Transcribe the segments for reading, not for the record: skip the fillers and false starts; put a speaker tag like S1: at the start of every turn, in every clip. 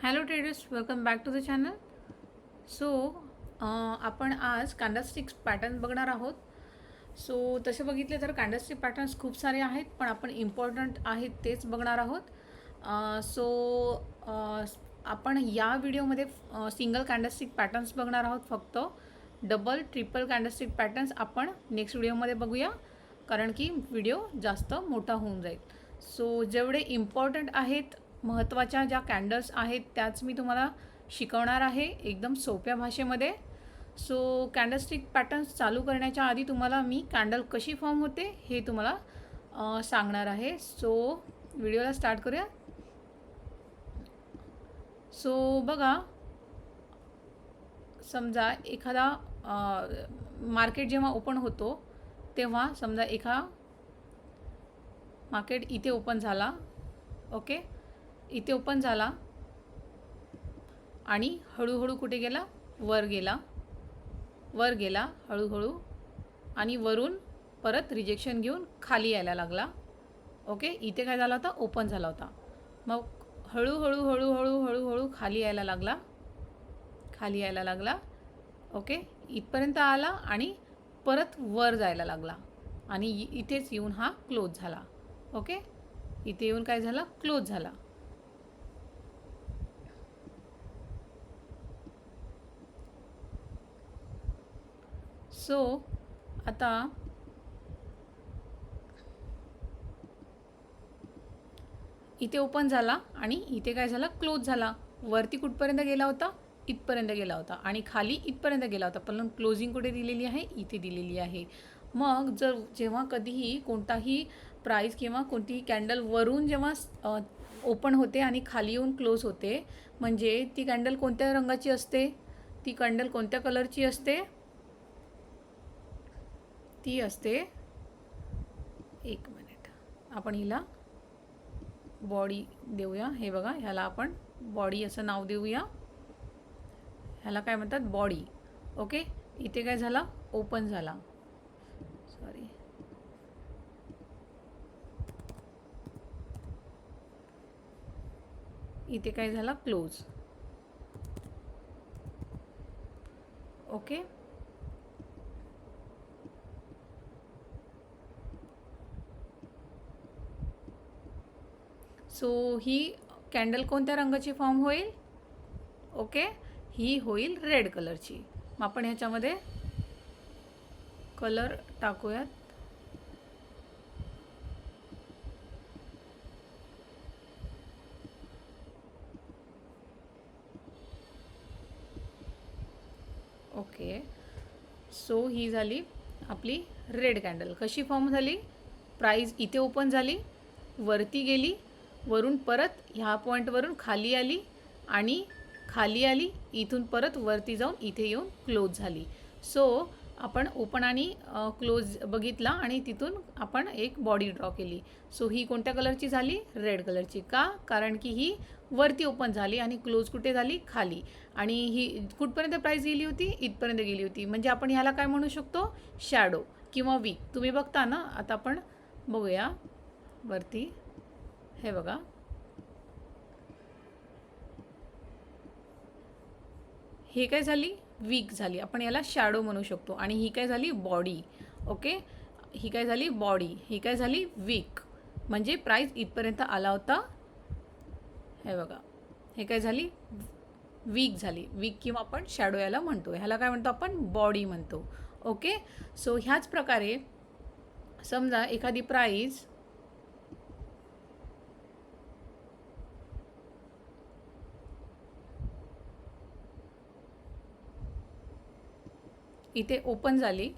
S1: Hello traders, welcome back to the channel. So आपण आज कॅन्डलस्टिक्स pattern बघणार आहोत. सो तसे बघितले तर कॅन्डलस्टिक पॅटर्न्स खूप सारे आहेत, पण आपण इम्पॉर्टंट आहेत तेच बघणार आहोत. सो आपण या व्हिडिओमध्ये सिंगल कॅन्डलस्टिक पॅटर्न्स बघणार आहोत. फक्त डबल ट्रिपल कॅन्डलस्टिक पॅटर्न्स आपण नेक्स्ट व्हिडिओमध्ये बघूया, कारण की व्हिडिओ जास्त मोठा होऊन जाईल. सो जेवढे इम्पॉर्टंट आहेत, महत्त्वाच्या ज्या कॅन्डल्स आहेत त्याच मी तुम्हाला शिकवणार आहे एकदम सोप्या भाषेमध्ये. सो कॅन्डलस्टिक पॅटर्न्स चालू करण्याच्या आधी तुम्हाला मी कॅन्डल कशी फॉर्म होते हे तुम्हाला सांगणार आहे. सो व्हिडिओला स्टार्ट करूया. सो बघा, समजा एखादा मार्केट जेव्हा ओपन होतो तेव्हा समजा मार्केट इथे ओपन झाला. ओके, इथे ओपन झाला आणि हळूहळू कुठे गेला? वर गेला हळूहळू, आणि वरून परत रिजेक्शन घेऊन खाली यायला लागला. ओके, इथे काय झाला होता? ओपन झाला होता. मग हळूहळू हळूहळू हळूहळू खाली यायला लागला. ओके, इथपर्यंत आला आणि परत वर जायला लागला आणि इथेच येऊन हा क्लोज झाला. ओके, इथे येऊन काय झाला? क्लोज झाला. सो आता इथे ओपन झाला आणि इथे काय झालं? क्लोज झाला. वरती कुठपर्यंत गेला होता? इथपर्यंत गेला होता आणि खाली इथपर्यंत गेला होता, पण क्लोजिंग कुठे दिलेली आहे? इथे दिलेली आहे. मग जेव्हा कधीही कोणताही प्राईस किंवा कोणतीही कॅन्डल वरून जेव्हा ओपन होते आणि खाली येऊन क्लोज होते, म्हणजे ती कॅन्डल कोणत्या रंगाची असते? ती कॅन्डल कोणत्या कलरची असते? ती असते, एक मिनिट, आपण हिला बॉडी देऊया. हे बघा, ह्याला आपण बॉडी असं नाव देऊया. ह्याला काय म्हणतात? बॉडी. ओके, इथे काय झाला? ओपन झाला. सॉरी, इथे काय झाला? क्लोज. ओके, सो ही कॅन्डल कोणत्या रंगाची फॉर्म होईल? ओके, ही होईल रेड कलरची. मग आपण ह्याच्यामध्ये कलर टाकूयात. ओके, सो ही झाली आपली रेड कॅन्डल. कशी फॉर्म झाली? प्राईस इथे ओपन झाली, वरती गेली, वरून परत ह्या पॉईंटवरून खाली आली आणि खाली आली, इथून परत वरती जाऊन इथे येऊन क्लोज झाली. सो आपण ओपन आणि क्लोज बघितला आणि तिथून आपण एक बॉडी ड्रॉ केली. सो ही कोणत्या कलरची झाली? रेड कलरची. का? कारण की ही वरती ओपन झाली आणि क्लोज कुठे झाली? खाली. आणि ही कुठपर्यंत प्राईस गेली होती? इथपर्यंत गेली होती. म्हणजे आपण ह्याला काय म्हणू शकतो? शॅडो किंवा वीक. तुम्ही बघता ना, आता आपण बघूया वरती. हे बघा, हे काय झाली? वीक झाली. आपण याला शॅडो म्हणू शकतो. आणि ही काय झाली? बॉडी. ओके, ही काय झाली? बॉडी. ही काय झाली? वीक. म्हणजे प्राईस इथपर्यंत आला होता. हे बघा, हे काय झाली? वीक झाली. वीक किंवा आपण शॅडो याला म्हणतो. ह्याला काय म्हणतो आपण? बॉडी म्हणतो. ओके, सो ह्याच प्रकारे समजा एखादी प्राईस इथे ओपन झाली.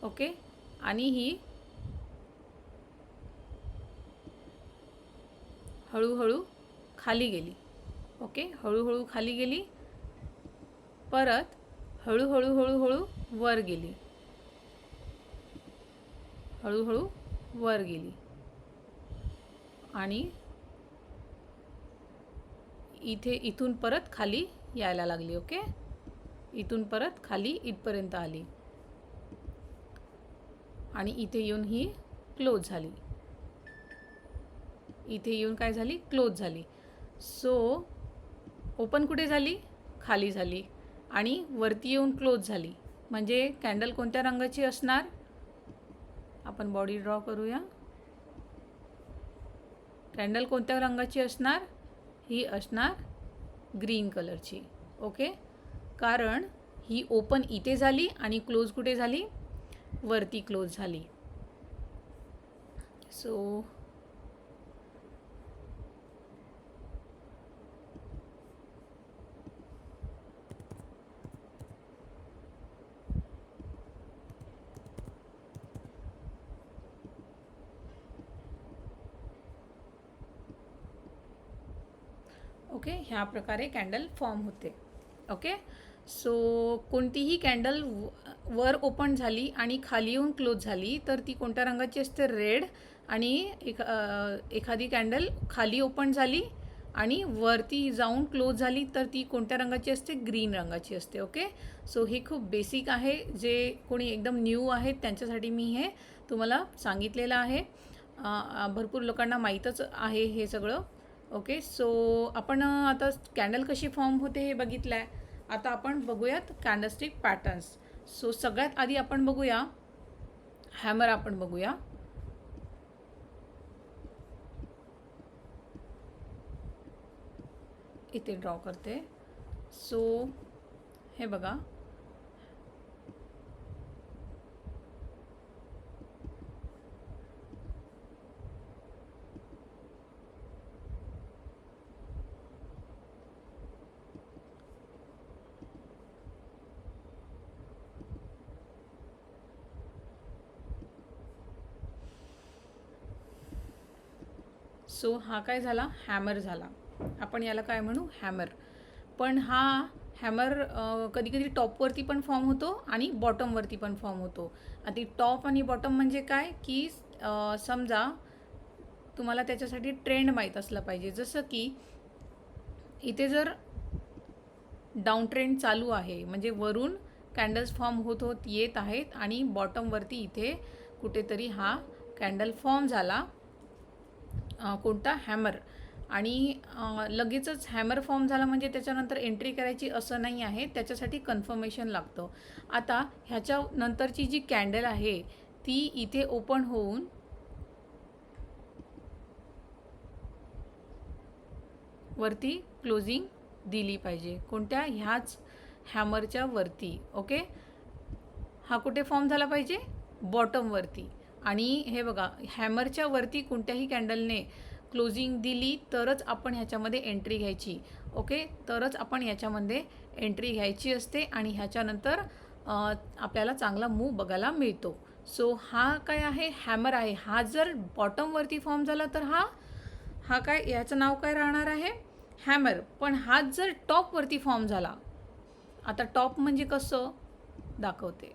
S1: ओके, आणि ही हळूहळू खाली गेली. ओके, हळूहळू खाली गेली, परत हळूहळू हळूहळू वर गेली, हळूहळू वर गेली आणि इथून परत खाली यायला लागली. ओके, इथून परत खाली इथपर्यंत आली आणि इथे येऊन ही क्लोज झाली. इथे येऊन काय झाली, क्लोज झाली. सो ओपन कुठे झाली, खाली झाली आणि वरती येऊन क्लोज झाली. म्हणजे कॅन्डल कोणत्या रंगाची असणार, आपण बॉडी ड्रॉ करूया. कॅन्डल कोणत्या रंगाची असणार, ही असणार ग्रीन कलरची. ओके, कारण ही ओपन इथे झाली आणि क्लोज कुठे झाली, वरती क्लोज झाली. सो ओके, ह्या प्रकारे कॅन्डल फॉर्म होते. ओके, सो कोणतीही कॅन्डल वर ओपन झाली आणि खाली येऊन क्लोज झाली तर ती कोणत्या रंगाची असते, रेड. आणि एखादी कॅन्डल खाली ओपन झाली आणि वरती जाऊन क्लोज झाली तर ती कोणत्या रंगाची असते, ग्रीन रंगाची असते. ओके, सो हे खूप बेसिक आहे. जे कोणी एकदम न्यू आहेत त्यांच्यासाठी मी हे तुम्हाला सांगितलेलं आहे. भरपूर लोकांना माहीतच आहे हे सगळं. ओके, सो आपण आता कॅन्डल कशी फॉर्म होते हे बघितलं आहे. आता आपण बघूयात कॅन्डलस्टिक पॅटर्न्स. सो सगळ्यात आधी आपण बघूया हॅमर. आपण बघूया, इथे ड्रॉ करते. सो हे बघा, सो हा काय झाला, हॅमर झाला. आपण याला काय म्हणू, हॅमर. पण हा हॅमर कधी कधी टॉपवरती पण फॉर्म होतो आणि बॉटमवरती पण फॉर्म होतो. आता टॉप आणि बॉटम म्हणजे काय की समजा तुम्हाला त्याच्यासाठी ट्रेंड माहीत असलं पाहिजे. जसं की इथे जर डाऊन ट्रेंड चालू आहे म्हणजे वरून कॅन्डल्स फॉर्म होत होत येत आहेत आणि बॉटमवरती इथे कुठेतरी हा कॅन्डल फॉर्म झाला, कोणता, हॅमर. आणि लगेचच हॅमर फॉर्म झाला म्हणजे त्याच्यानंतर एंट्री करायची असं नाही आहे, त्याच्यासाठी कन्फर्मेशन लागतं. आता ह्याच्या नंतरची जी कॅन्डल आहे ती इथे ओपन होऊन वरती क्लोजिंग दिली पाहिजे. कोणत्या, ह्याच हॅमरच्या वरती. ओके, हा कुठे फॉर्म झाला पाहिजे, बॉटमवरती. आणि हे बघा, हॅमरच्या वरती कोणत्याही कॅन्डलने क्लोजिंग दिली तरच आपण ह्याच्यामध्ये एंट्री घ्यायची. ओके, तरच आपण ह्याच्यामध्ये एंट्री घ्यायची असते आणि ह्याच्यानंतर आपल्याला चांगला मूव बघायला मिळतो. सो हा काय आहे, हॅमर आहे. हा जर बॉटमवरती फॉर्म झाला तर हा काय, याचं नाव काय राहणार आहे, हॅमर. पण हाच जर टॉपवरती फॉर्म झाला, आता टॉप म्हणजे कसं दाखवते,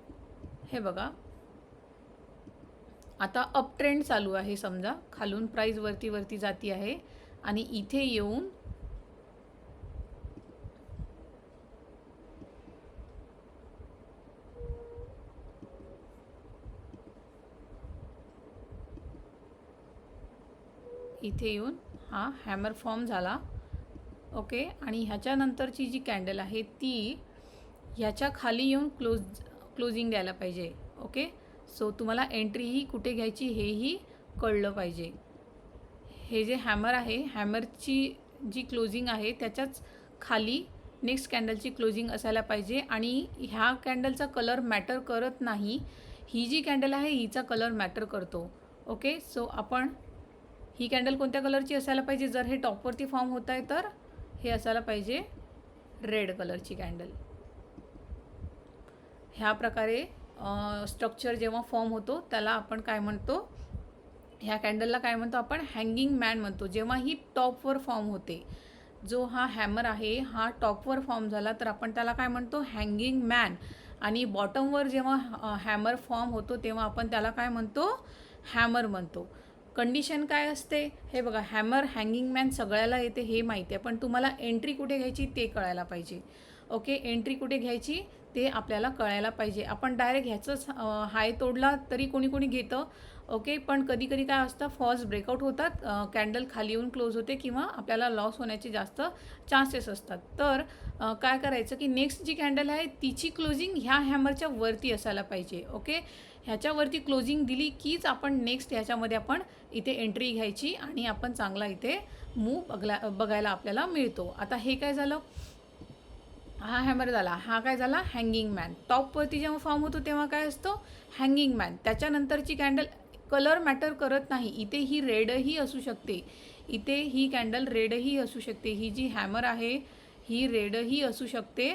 S1: हे बघा. आता अप ट्रेंड चालू आहे, समजा खालून प्राईस वरती वरती जाती आहे आणि इथे येऊन हा हॅमर फॉर्म झाला. ओके, आणि ह्याच्यानंतरची जी कॅन्डल आहे ती ह्याच्या खाली येऊन क्लोजिंग द्यायला पाहिजे. ओके, सो तुम्हाला एंट्री ही कुठे घ्यायची हेही कळलं पाहिजे. हे जे हॅमर आहे, हॅमरची जी क्लोजिंग आहे त्याच्याच खाली नेक्स्ट कॅन्डलची क्लोजिंग असायला पाहिजे. आणि ह्या कॅन्डलचा कलर मॅटर करत नाही, ही जी कॅन्डल आहे हिचा कलर मॅटर करतो. ओके, सो आपण ही कॅन्डल कोणत्या कलरची असायला पाहिजे, जर हे टॉपवरती फॉर्म होत आहे तर हे असायला पाहिजे रेड कलरची कॅन्डल. ह्या प्रकारे स्ट्रक्चर जेव्हा फॉर्म होतो त्याला आपण काय म्हणतो, ह्या कॅन्डलला काय म्हणतो आपण, हँगिंग मॅन म्हणतो. जेव्हा ही टॉपवर फॉर्म होते, जो हा हॅमर आहे हा टॉपवर फॉर्म झाला तर आपण त्याला काय म्हणतो, हँगिंग मॅन. आणि बॉटमवर जेव्हा हॅमर फॉर्म होतो तेव्हा आपण त्याला काय म्हणतो, हॅमर म्हणतो. कंडिशन काय असते, हे बघा, हॅमर, हँगिंग मॅन सगळ्याला येते हे माहिती आहे, पण तुम्हाला एंट्री कुठे घ्यायची ते कळायला पाहिजे. ओके, एंट्री कुठे घ्यायची ते आपल्याला कळायला पाहिजे. आपण डायरेक्ट ह्याचंच हाय तोडला तरी कोणी कोणी घेतं. ओके, पण कधी कधी काय असतं, फॉल्स ब्रेकआउट होतात, कॅन्डल खाली येऊन क्लोज होते किंवा आपल्याला लॉस होण्याचे जास्त चान्सेस असतात. तर काय करायचं की नेक्स्ट जी कॅन्डल आहे तिची क्लोजिंग ह्या हॅमरच्या वरती असायला पाहिजे. ओके, ह्याच्यावरती क्लोजिंग दिली कीच आपण नेक्स्ट ह्याच्यामध्ये आपण इथे एंट्री घ्यायची आणि आपण चांगला इथे मूव बघायला आपल्याला मिळतो. आता हे काय झालं, हा हॅमर झाला. हा काय झाला, हँगिंग मॅन. टॉपवरती जेव्हा फॉर्म होतो तेव्हा काय असतो, हँगिंग मॅन. त्याच्यानंतरची कॅन्डल कलर मॅटर करत नाही. इथे ही रेडही असू शकते, इथे ही कॅन्डल रेडही असू शकते. ही जी हॅमर आहे ही रेडही असू शकते.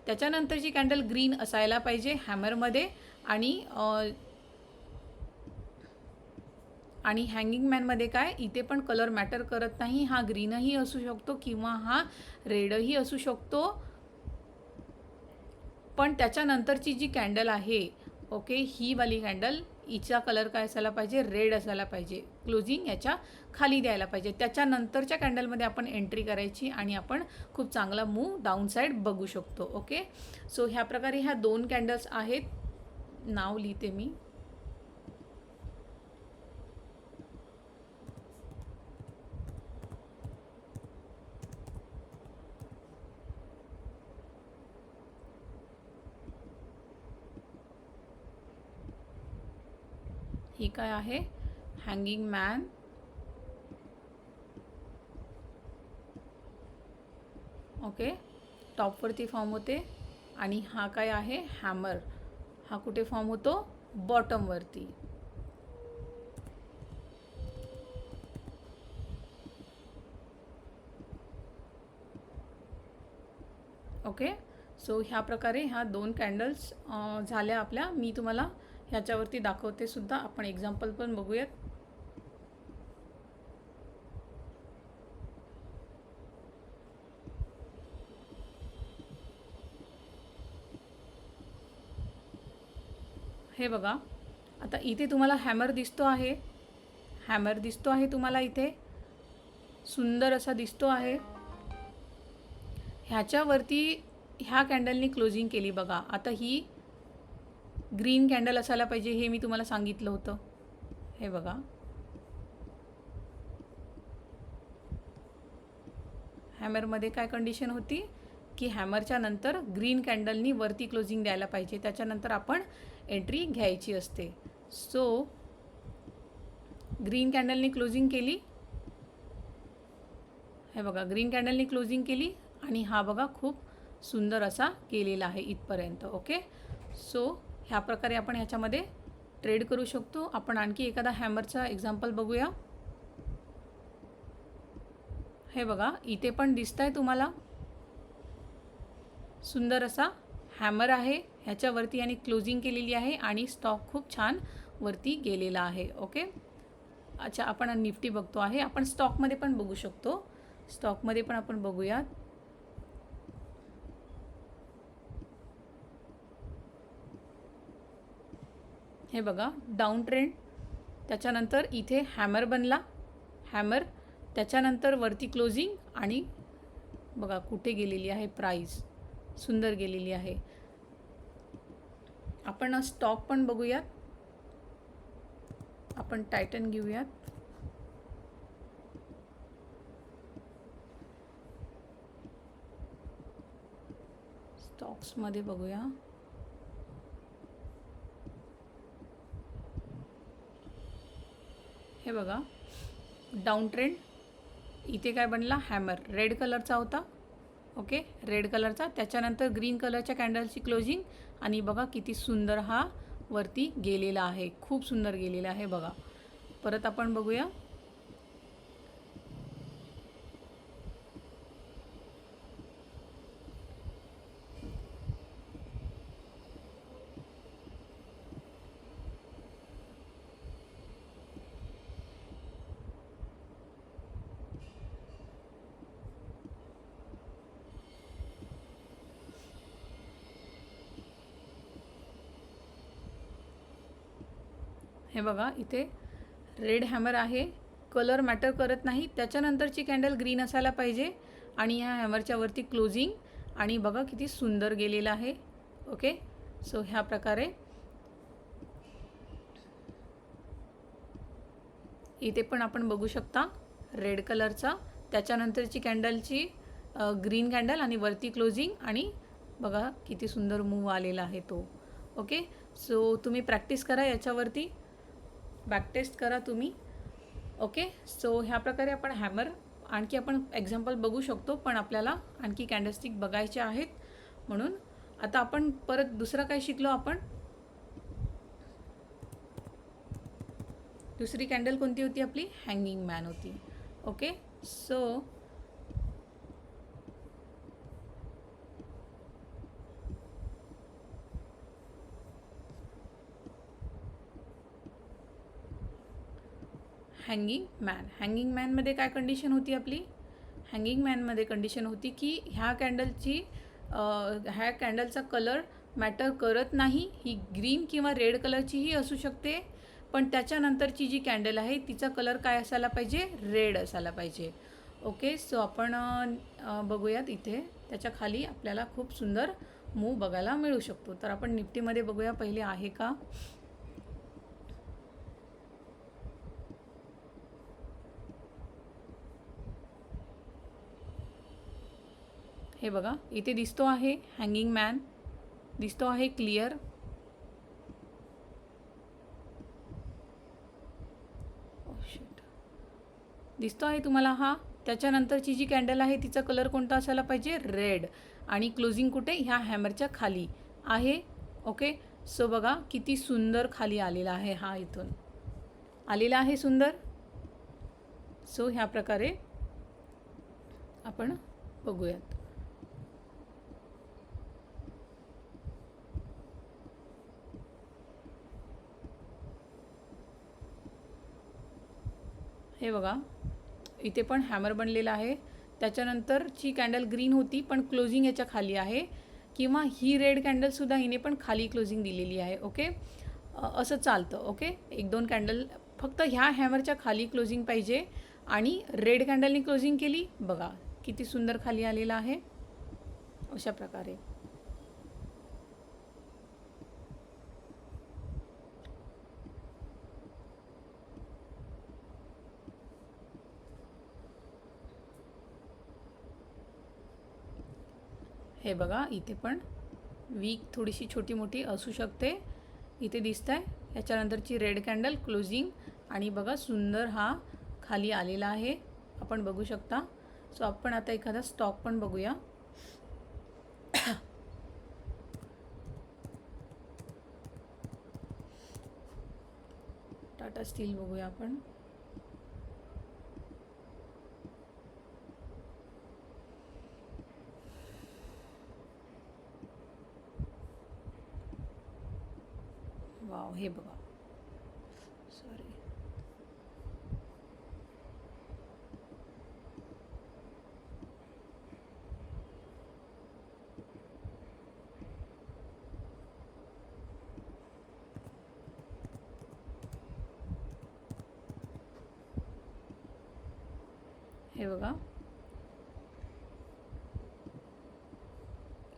S1: त्याच्यानंतरची कॅन्डल ग्रीन असायला पाहिजे हॅमरमध्ये. आणि हँगिंग मॅनमध्ये काय, इथे पण कलर मॅटर करत नाही. हा ग्रीनही असू शकतो किंवा हा रेडही असू शकतो. पण त्याच्यानंतरची जी कॅन्डल आहे, ओके, ही वाली कॅन्डल, हिचा कलर काय असायला पाहिजे, रेड असायला पाहिजे. क्लोजिंग याच्या खाली द्यायला पाहिजे. त्याच्यानंतरच्या कॅन्डलमध्ये आपण एंट्री करायची आणि आपण खूप चांगला मूव डाऊन साईड बघू शकतो. ओके, सो ह्या प्रकारे ह्या 2 कॅन्डल्स आहेत. नाव लिहिते मी. ही काय आहे, हँगिंग मॅन. ओके, टॉपवरती फॉर्म होते. आणि हा काय आहे, हॅमर. हा कुठे फॉर्म होतो, बॉटमवरती. ओके, सो ह्या प्रकारे ह्या 2 कॅन्डल्स झाल्या आपल्या. मी तुम्हाला ह्याच्यावरती दाखवते सुद्धा. आपण एक्झाम्पल पण बघूयात. हे बघा, आता इथे तुम्हाला हॅमर दिसतो आहे. हॅमर दिसतो आहे तुम्हाला इथे, सुंदर असा दिसतो आहे. ह्याच्यावरती ह्या कॅन्डलनी क्लोजिंग केली बघा. आता ही ग्रीन कॅन्डल असायला पाहिजे, हे मी तुम्हाला सांगितलं होतं. हे बघा, हॅमरमध्ये काय कंडिशन होती की हॅमरच्या नंतर ग्रीन कॅन्डलनी वरती क्लोजिंग द्यायला पाहिजे. त्याच्यानंतर आपण एंट्री घ्यायची असते. सो ग्रीन कॅन्डलनी क्लोजिंग केली. हे बघा, ग्रीन कॅन्डलनी क्लोजिंग केली आणि हा बघा खूप सुंदर असा केलेला आहे इथपर्यंत. ओके, सो ह्या प्रकारे आपण ह्याच्यामध्ये ट्रेड करू शकतो. आपण आणखी एखादा हॅमरचा एक्झाम्पल बघूया. हे बघा, इथे पण दिसत आहे तुम्हाला, सुंदर असा हॅमर आहे. ह्याच्यावरती आणि क्लोजिंग केलेली आहे आणि स्टॉक खूप छान वरती गेलेला आहे. ओके, अच्छा, आपण निफ्टी बघतो आहे. आपण स्टॉकमध्ये पण बघू शकतो. स्टॉकमध्ये पण आपण बघूयात. हे बघा, डाऊन ट्रेंड. त्याच्यानंतर इथे हॅमर बनला, हॅमर. त्याच्यानंतर वरती क्लोजिंग आणि बघा कुठे गेलेली आहे प्राइस, सुंदर गेलेली आहे. आपण स्टॉक पण बघूयात. आपण टायटन घेऊयात. स्टॉक्समध्ये बघूया. हे बघा, डाऊन ट्रेंड. इथे काय बनला, हॅमर रेड कलरचा होता. ओके, रेड कलरचा. त्याच्यानंतर ग्रीन कलरच्या कॅन्डलची क्लोजिंग आणि बघा किती सुंदर हा वरती गेलेला आहे, खूप सुंदर गेलेला आहे. बघा, परत आपण बघूया. हे बघा, इथे रेड हॅमर आहे, कलर मॅटर करत नाही. त्याच्यानंतरची कॅन्डल ग्रीन असायला पाहिजे आणि ह्या हॅमरच्या वरती क्लोजिंग आणि बघा किती सुंदर गेलेलं आहे. ओके, सो ह्या प्रकारे इथे पण आपण बघू शकता रेड कलरचा, त्याच्यानंतरची कॅन्डलची ग्रीन कॅन्डल आणि वरती क्लोजिंग, आणि बघा किती सुंदर मूव आलेला आहे तो. ओके, सो तुम्ही प्रॅक्टिस करा याच्यावरती, बॅकटेस्ट करा तुम्ही. ओके, सो ह्या प्रकारे आपण हॅमर आणखी आपण एक्झाम्पल बघू शकतो, पण आपल्याला आणखी कॅन्डलस्टिक बघायचे आहेत. म्हणून आता आपण परत दुसरं काय शिकलो आपण. दुसरी कॅन्डल कोणती होती आपली? हँगिंग मॅन होती. ओके, सो हँगिंग मॅनमध्ये काय कंडिशन होती आपली? हँगिंग मॅनमध्ये कंडिशन होती की ह्या कॅन्डलचा कलर मॅटर करत नाही. ही ग्रीन किंवा रेड कलरचीही असू शकते, पण त्याच्यानंतरची जी कॅन्डल आहे तिचा कलर काय असायला पाहिजे? रेड असायला पाहिजे. ओके, सो आपण बघूयात इथे त्याच्या खाली आपल्याला खूप सुंदर मूव बघायला मिळू शकतो. तर आपण निफ्टीमध्ये बघूया पहिले आहे का. हे बघा इथे दिसतो आहे हँगिंग मॅन, दिसतो आहे क्लिअर. दिसतो आहे तुम्हाला हा. त्याच्यानंतरची जी कॅन्डल आहे तिचा कलर कोणता असायला पाहिजे? रेड. आणि क्लोजिंग कुठे? ह्या हॅमरच्या खाली आहे. ओके, सो बघा किती सुंदर खाली आलेला आहे, हा इथून आलेला आहे सुंदर. सो ह्या प्रकारे आपण बघूयात. हे बघा इथे पण हॅमर बनलेला आहे. त्याच्यानंतरची कॅन्डल ग्रीन होती पण क्लोजिंग याच्या खाली आहे, किंवा ही रेड कॅन्डलसुद्धा हिने पण खाली क्लोजिंग दिलेली आहे. ओके, असं चालतं. ओके, एक दोन कॅन्डल फक्त ह्या हॅमरच्या खाली क्लोजिंग पाहिजे, आणि रेड कॅन्डलनी क्लोजिंग केली, बघा किती सुंदर खाली आलेला आहे. अशा प्रकारे हे बघा इथे पण वीक थोडीशी छोटी मोठी असू शकते. इथे दिसत आहे याच्यानंतरची रेड कॅन्डल क्लोजिंग, आणि बघा सुंदर हा खाली आलेला आहे, आपण बघू शकता. सो आपण आता एखादा स्टॉक पण बघूया. टाटा स्टील बघूया आपण. वाव, हे बघा, सॉरी, हे बघा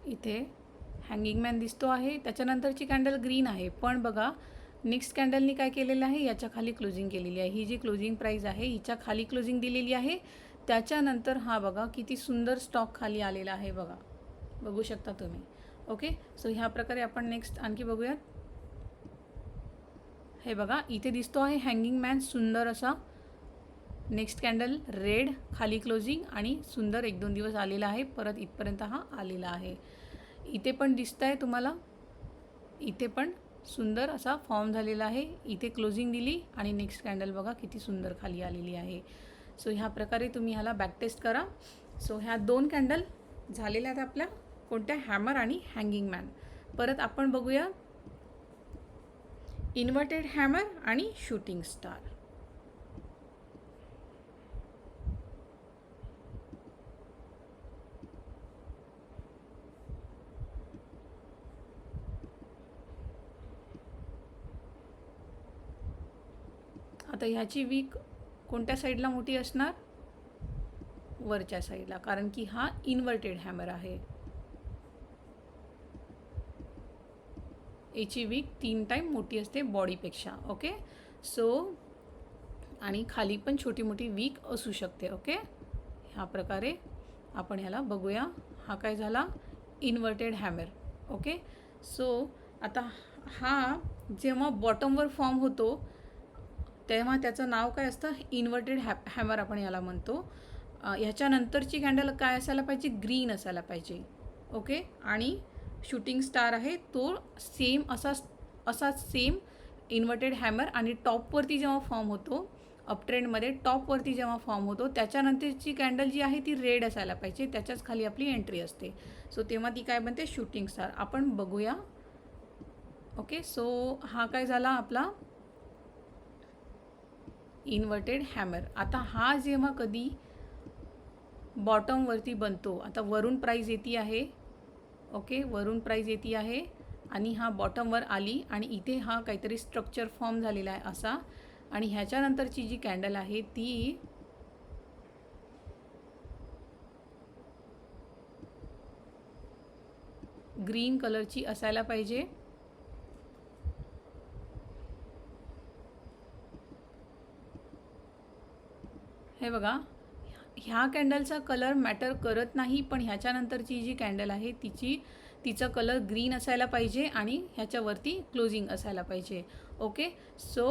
S1: इथे हँगिंग मॅन दिसतो आहे. त्याच्यानंतरची कॅन्डल ग्रीन आहे, पण बघा नेक्स्ट कॅन्डलनी काय केलेलं आहे? याच्या खाली क्लोजिंग केलेली आहे. ही जी क्लोजिंग प्राईस आहे हिच्या खाली क्लोजिंग दिलेली आहे. त्याच्यानंतर हा बघा किती सुंदर स्टॉक खाली आलेला आहे, बघा, बघू शकता तुम्ही. ओके, सो ह्या प्रकारे आपण नेक्स्ट आणखी बघूयात. हे बघा इथे दिसतो आहे हँगिंग मॅन सुंदर असा. नेक्स्ट कॅन्डल रेड, खाली क्लोजिंग, आणि सुंदर एक दोन दिवस आलेला आहे, परत इथपर्यंत हा आलेला आहे. इथे पण दिसत आहे तुम्हाला, इथे पण सुंदर असा फॉर्म झालेला आहे. इथे क्लोजिंग दिली आणि नेक्स्ट कॅन्डल बघा किती सुंदर खाली आलेली आहे. सो ह्या प्रकारे तुम्ही ह्याला बॅकटेस्ट करा. सो ह्या दोन कॅन्डल झालेल्या आहेत आपल्या कोणत्या? हॅमर आणि हँगिंग मॅन. परत आपण बघूया इन्व्हर्टेड हॅमर आणि शूटिंग स्टार. आता ह्याची वीक कोणत्या साईडला मोठी असणार? वरच्या साईडला, कारण की हा इन्व्हर्टेड हॅमर आहे. याची विक 3 टाईम मोठी असते बॉडीपेक्षा. ओके, सो आणि खाली पण छोटी मोठी विक असू शकते. ओके, ह्या प्रकारे आपण ह्याला बघूया. हा काय झाला, इन्व्हर्टेड हॅमर. ओके, सो आता हा जेव्हा बॉटमवर फॉर्म होतो तेव्हा त्याचं नाव काय असतं, इन्व्हर्टेड हॅमर आपण याला म्हणतो. ह्याच्यानंतरची कॅन्डल काय असायला पाहिजे, ग्रीन असायला पाहिजे. ओके, आणि शूटिंग स्टार आहे तो सेम असाच सेम इन्व्हर्टेड हॅमर, आणि टॉपवरती जेव्हा फॉर्म होतो अपट्रेंडमध्ये टॉपवरती जेव्हा फॉर्म होतो त्याच्यानंतरची कॅन्डल जी आहे ती रेड असायला पाहिजे, त्याच्याच खाली आपली एंट्री असते. सो तेव्हा ती काय बनते, शूटिंग स्टार. आपण बघूया. ओके, सो हा काय झाला आपला इन्व्हर्टेड हॅमर. आता हा जेव्हा कधी बॉटमवरती बनतो, आता वरून प्राईज येते आहे. ओके, वरून प्राईज येते आहे आणि हा बॉटमवर आली आणि इथे हा काहीतरी स्ट्रक्चर फॉर्म झालेला आहे असा, आणि ह्याच्यानंतरची जी कॅन्डल आहे ती ग्रीन कलरची असायला पाहिजे. हे बघा, ह्या कॅन्डलचा कलर मॅटर करत नाही, पण ह्याच्यानंतरची जी कॅन्डल आहे तिचा कलर ग्रीन असायला पाहिजे आणि ह्याच्यावरती क्लोजिंग असायला पाहिजे. ओके, सो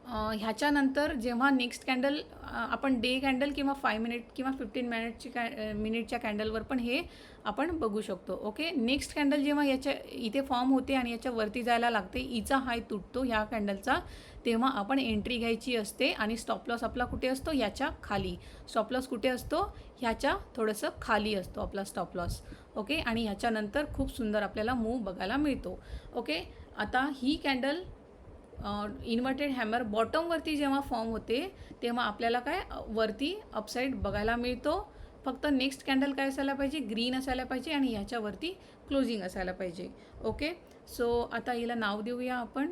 S1: ह्याच्यानंतर जेव्हा नेक्स्ट कॅन्डल आपण डे कॅन्डल किंवा 5 मिनिट किंवा 15 मिनिटच्या कॅन्डलवर पण हे आपण बघू शकतो. ओके, नेक्स्ट कॅन्डल जेव्हा याच्या इथे फॉर्म होते आणि याच्यावरती जायला लागते, हिचा हाय तुटतो ह्या कॅन्डलचा, तेव्हा आपण एंट्री घ्यायची असते. आणि स्टॉप लॉस आपला कुठे असतो, याच्या खाली. स्टॉप लॉस कुठे असतो, ह्याच्या थोडंसं खाली असतो आपला स्टॉप लॉस. ओके, आणि ह्याच्यानंतर खूप सुंदर आपल्याला मूव बघायला मिळतो. ओके, आता ही कॅन्डल इन्व्हर्टेड हॅमर बॉटमवरती जेव्हा फॉर्म होते तेव्हा आपल्याला काय वरती अपसाईड बघायला मिळतो. फक्त नेक्स्ट कॅन्डल काय असायला पाहिजे, ग्रीन असायला पाहिजे आणि ह्याच्यावरती क्लोजिंग असायला पाहिजे. ओके, सो आता हिला नाव देऊया आपण.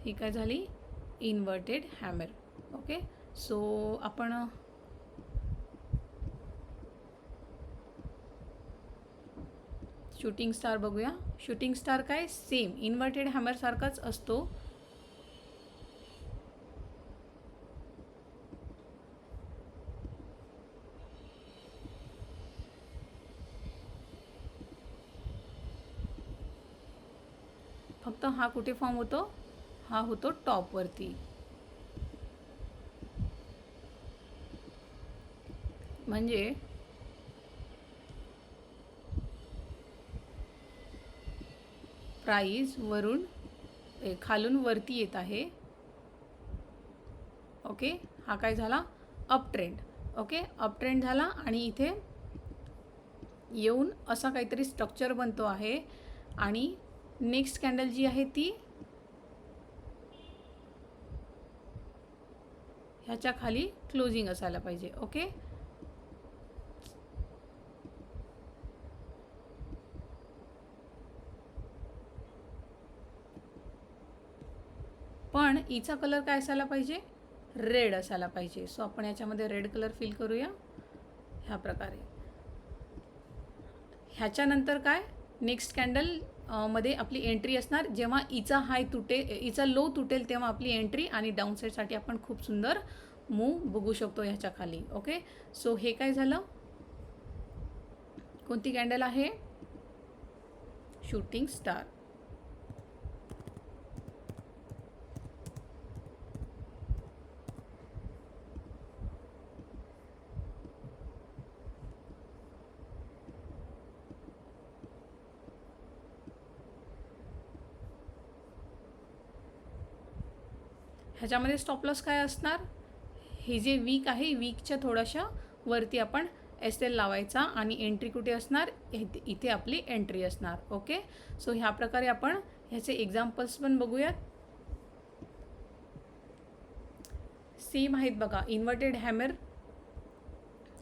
S1: ही काय झाली, इन्व्हर्टेड हॅमर. ओके, सो आपण शूटिंग स्टार बघूया. शूटिंग स्टार काय सेम इन्व्हर्टेड हॅमर सारखाच असतो. फक्त हा कुठे फॉर्म होतो, हा होतो टॉपवरती. म्हणजे प्राईज वरून खालून वरती येत आहे. ओके, हा काय झाला, up trend. Okay, up trend झाला आणि इथे येऊन असा काहीतरी स्ट्रक्चर बनतो आहे. आणि नेक्स्ट कॅन्डल जी आहे ती ह्याच्या खाली क्लोजिंग असायला पाहिजे. ओके, पण हिचा कलर काय असायला पाहिजे, रेड असायला पाहिजे. सो आपण याच्यामध्ये रेड कलर फिल करूया ह्या प्रकारे. ह्याच्यानंतर काय, नेक्स्ट कॅन्डल मध्ये आपली एंट्री असणार जेव्हा हिचा हिचा लो तुटेल तेव्हा आपली एंट्री, आणि डाऊन साईडसाठी आपण खूप सुंदर मूव बघू शकतो ह्याच्या खाली. ओके, सो हे काय झालं, कोणती कॅन्डल आहे, शूटिंग स्टार. ह्याच्यामध्ये स्टॉप लॉस काय असणार, हे जे वीक आहे वीकच्या थोड्याशा वरती आपण SL लावायचा, आणि एंट्री कुठे असणार, इथे आपली एंट्री असणार. ओके, सो ह्या प्रकारे आपण ह्याचे एक्झाम्पल्स पण बघूयात. सेम आहेत बघा, इन्व्हर्टेड हॅमर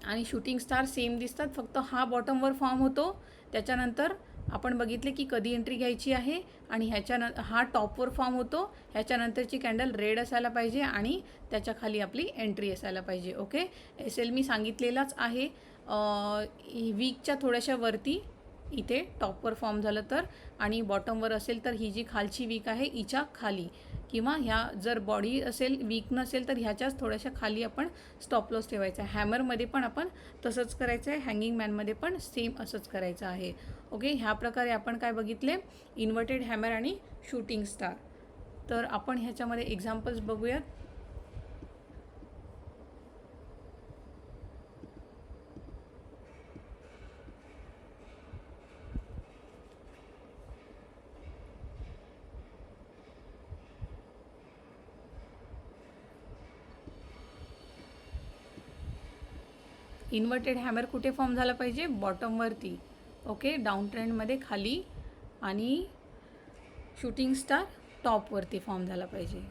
S1: आणि शूटिंग स्टार सेम दिसतात, फक्त हा बॉटमवर फॉर्म होतो त्याच्यानंतर आपण बघितले की कधी एंट्री घ्यायची आहे आणि हा टॉपवर फॉर्म होतो, ह्याच्यानंतरची कॅन्डल रेड असायला पाहिजे आणि त्याच्या खाली आपली एंट्री असायला पाहिजे. ओके, SL मी सांगितलेलाच आहे. वीकच्या थोड्याशा वरती इथे टॉपवर फॉर्म झालं तर, आणि बॉटमवर असेल तर ही जी खालची वीक आहे हिच्या खाली, किंवा ह्या जर बॉडी असेल वीक नसेल तर ह्याच्याच थोड्याशा खाली आपण स्टॉप लॉस ठेवायचा आहे. हॅमरमध्ये पण आपण तसंच करायचं आहे, हँगिंग मॅनमध्ये पण सेम असंच करायचं आहे. ओके, ह्या प्रकारे आपण काय बघितले, इन्व्हर्टेड हॅमर आणि शूटिंग स्टार. तर आपण ह्याच्यामध्ये एक्झाम्पल्स बघूयात. इन्व्हर्टेड हॅमर कुठे फॉर्म झाला पाहिजे, बॉटमवरती. ओके, डाऊन ट्रेंडमध्ये खाली, आणि शूटिंग स्टार टॉपवरती फॉर्म झाला पाहिजे.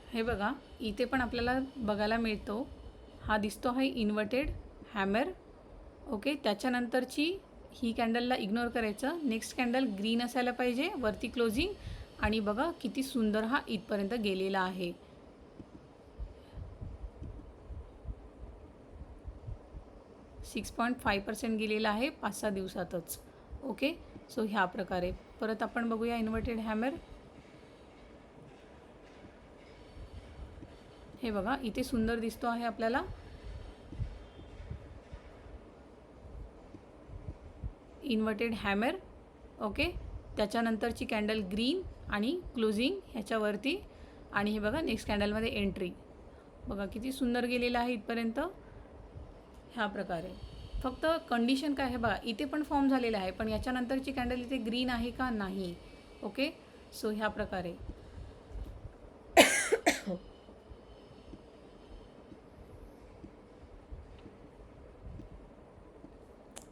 S1: हे बघा, इथे पण आपल्याला बघायला मिळतो, हा दिसतो आहे इन्व्हर्टेड हॅमर. ओके, त्याच्यानंतरची ही कॅन्डलला इग्नोर करायचं. नेक्स्ट कॅन्डल ग्रीन असायला पाहिजे वरती क्लोजिंग, आणि बघा किती सुंदर हा इथपर्यंत गेलेला आहे. 6.5% गेलेला आहे 5-6 दिवसातच. ओके, सो ह्या प्रकारे परत आपण बघूया इन्व्हर्टेड हॅमर. हे बघा, इथे सुंदर दिसतो आहे आपल्याला इन्व्हर्टेड हॅमर. ओके, त्याच्यानंतरची कॅन्डल ग्रीन आणि क्लोजिंग ह्याच्यावरती, आणि हे बघा नेक्स्ट कॅन्डलमध्ये एंट्री. बघा किती सुंदर गेलेलं आहे इथपर्यंत. ह्या प्रकारे फक्त कंडिशन काय आहे बघा, इथे पण फॉर्म झालेला आहे, पण याच्यानंतरची कॅन्डल इथे ग्रीन आहे का, नाही. ओके, सो ह्या प्रकारे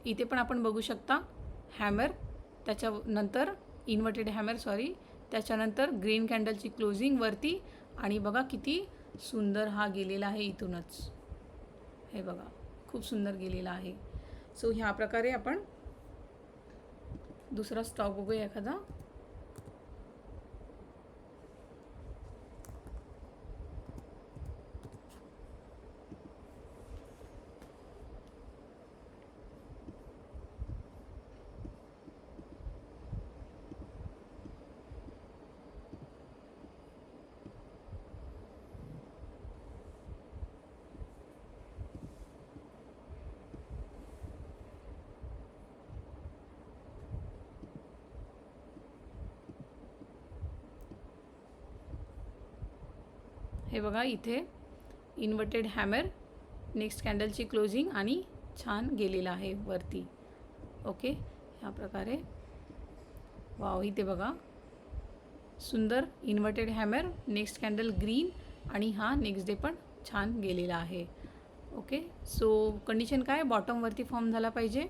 S1: इथे पण आपण बघू शकता हॅमर, त्याच्यानंतर इन्व्हर्टेड हॅमर, सॉरी, त्याच्यानंतर ग्रीन कॅन्डलची क्लोजिंग वरती, आणि बघा किती सुंदर हा गेलेला आहे इथूनच. हे बघा खूप सुंदर गेलेला आहे. सो ह्या प्रकारे आपण दुसरा स्टॉक बघूया एखादा. हे बघा इथे इन्व्हर्टेड हॅमर, नेक्स्ट कॅन्डलची क्लोजिंग, आणि छान गेलेला आहे वरती. ओके, ह्या प्रकारे वाव, इथे बघा सुंदर inverted hammer, next candle green, आणि हा नेक्स्ट डे पण छान गेलेला आहे. ओके, सो कंडिशन काय, बॉटमवरती फॉर्म झाला पाहिजे.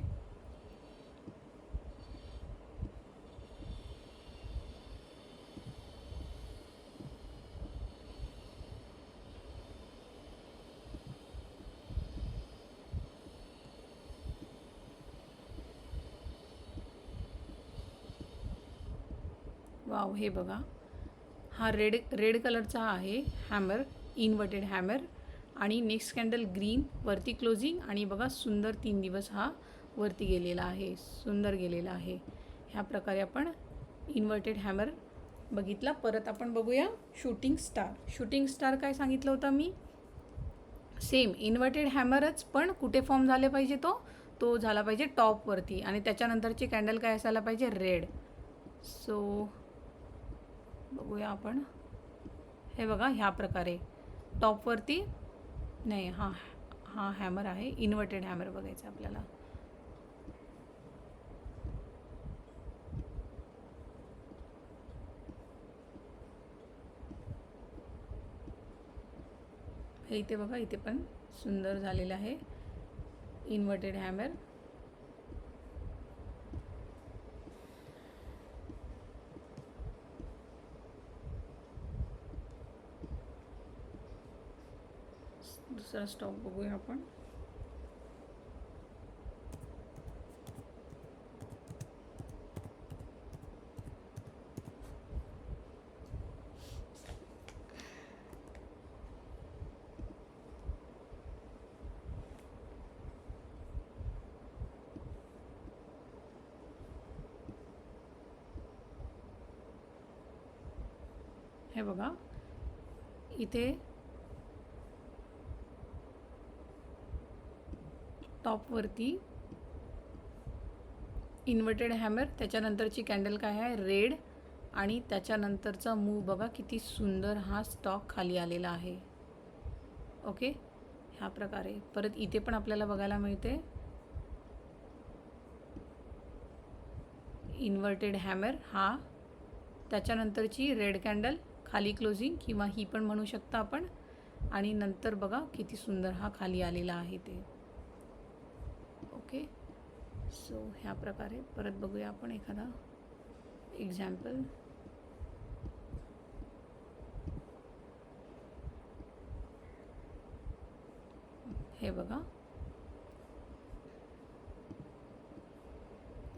S1: वाव, हे बघा हा रेड कलरचा आहे हॅमर, इन्व्हर्टेड हॅमर, आणि नेक्स्ट कॅन्डल ग्रीन वरती क्लोजिंग, आणि बघा सुंदर 3 दिवस हा वरती गेलेला आहे, सुंदर गेलेला आहे. ह्या प्रकारे आपण इन्व्हर्टेड हॅमर बघितला. परत आपण बघूया शूटिंग स्टार. शूटिंग स्टार काय सांगितलं होतं मी, सेम इन्व्हर्टेड हॅमरच, पण कुठे फॉर्म झाले पाहिजे, तो झाला पाहिजे टॉपवरती, आणि त्याच्यानंतरची कॅन्डल काय असायला पाहिजे, रेड. सो बघूया आपण. हे बघा ह्या प्रकारे टॉपवरती, नाही, हा हॅमर आहे, इन्व्हर्टेड हॅमर बघायचं आपल्याला. हे इथे बघा, इथे पण सुंदर झालेलं आहे इन्व्हर्टेड हॅमर. दुसरा स्टॉक बघूया आपण. हे बघा इथे टॉपवरती इन्व्हर्टेड हॅमर, त्याच्यानंतरची कॅन्डल काय आहे रेड, आणि त्याच्यानंतरचा मूव बघा किती सुंदर हा स्टॉक खाली आलेला आहे. ओके, ह्या प्रकारे परत इथे पण आपल्याला बघायला मिळते इन्व्हर्टेड हॅमर हा, त्याच्यानंतरची रेड कॅन्डल खाली क्लोजिंग, किंवा ही पण म्हणू शकता आपण, आणि नंतर बघा किती सुंदर हा खाली आलेला आहे ते. ओके, सो ह्या प्रकारे परत बघूया आपण एखादा एक्झाम्पल. हे बघा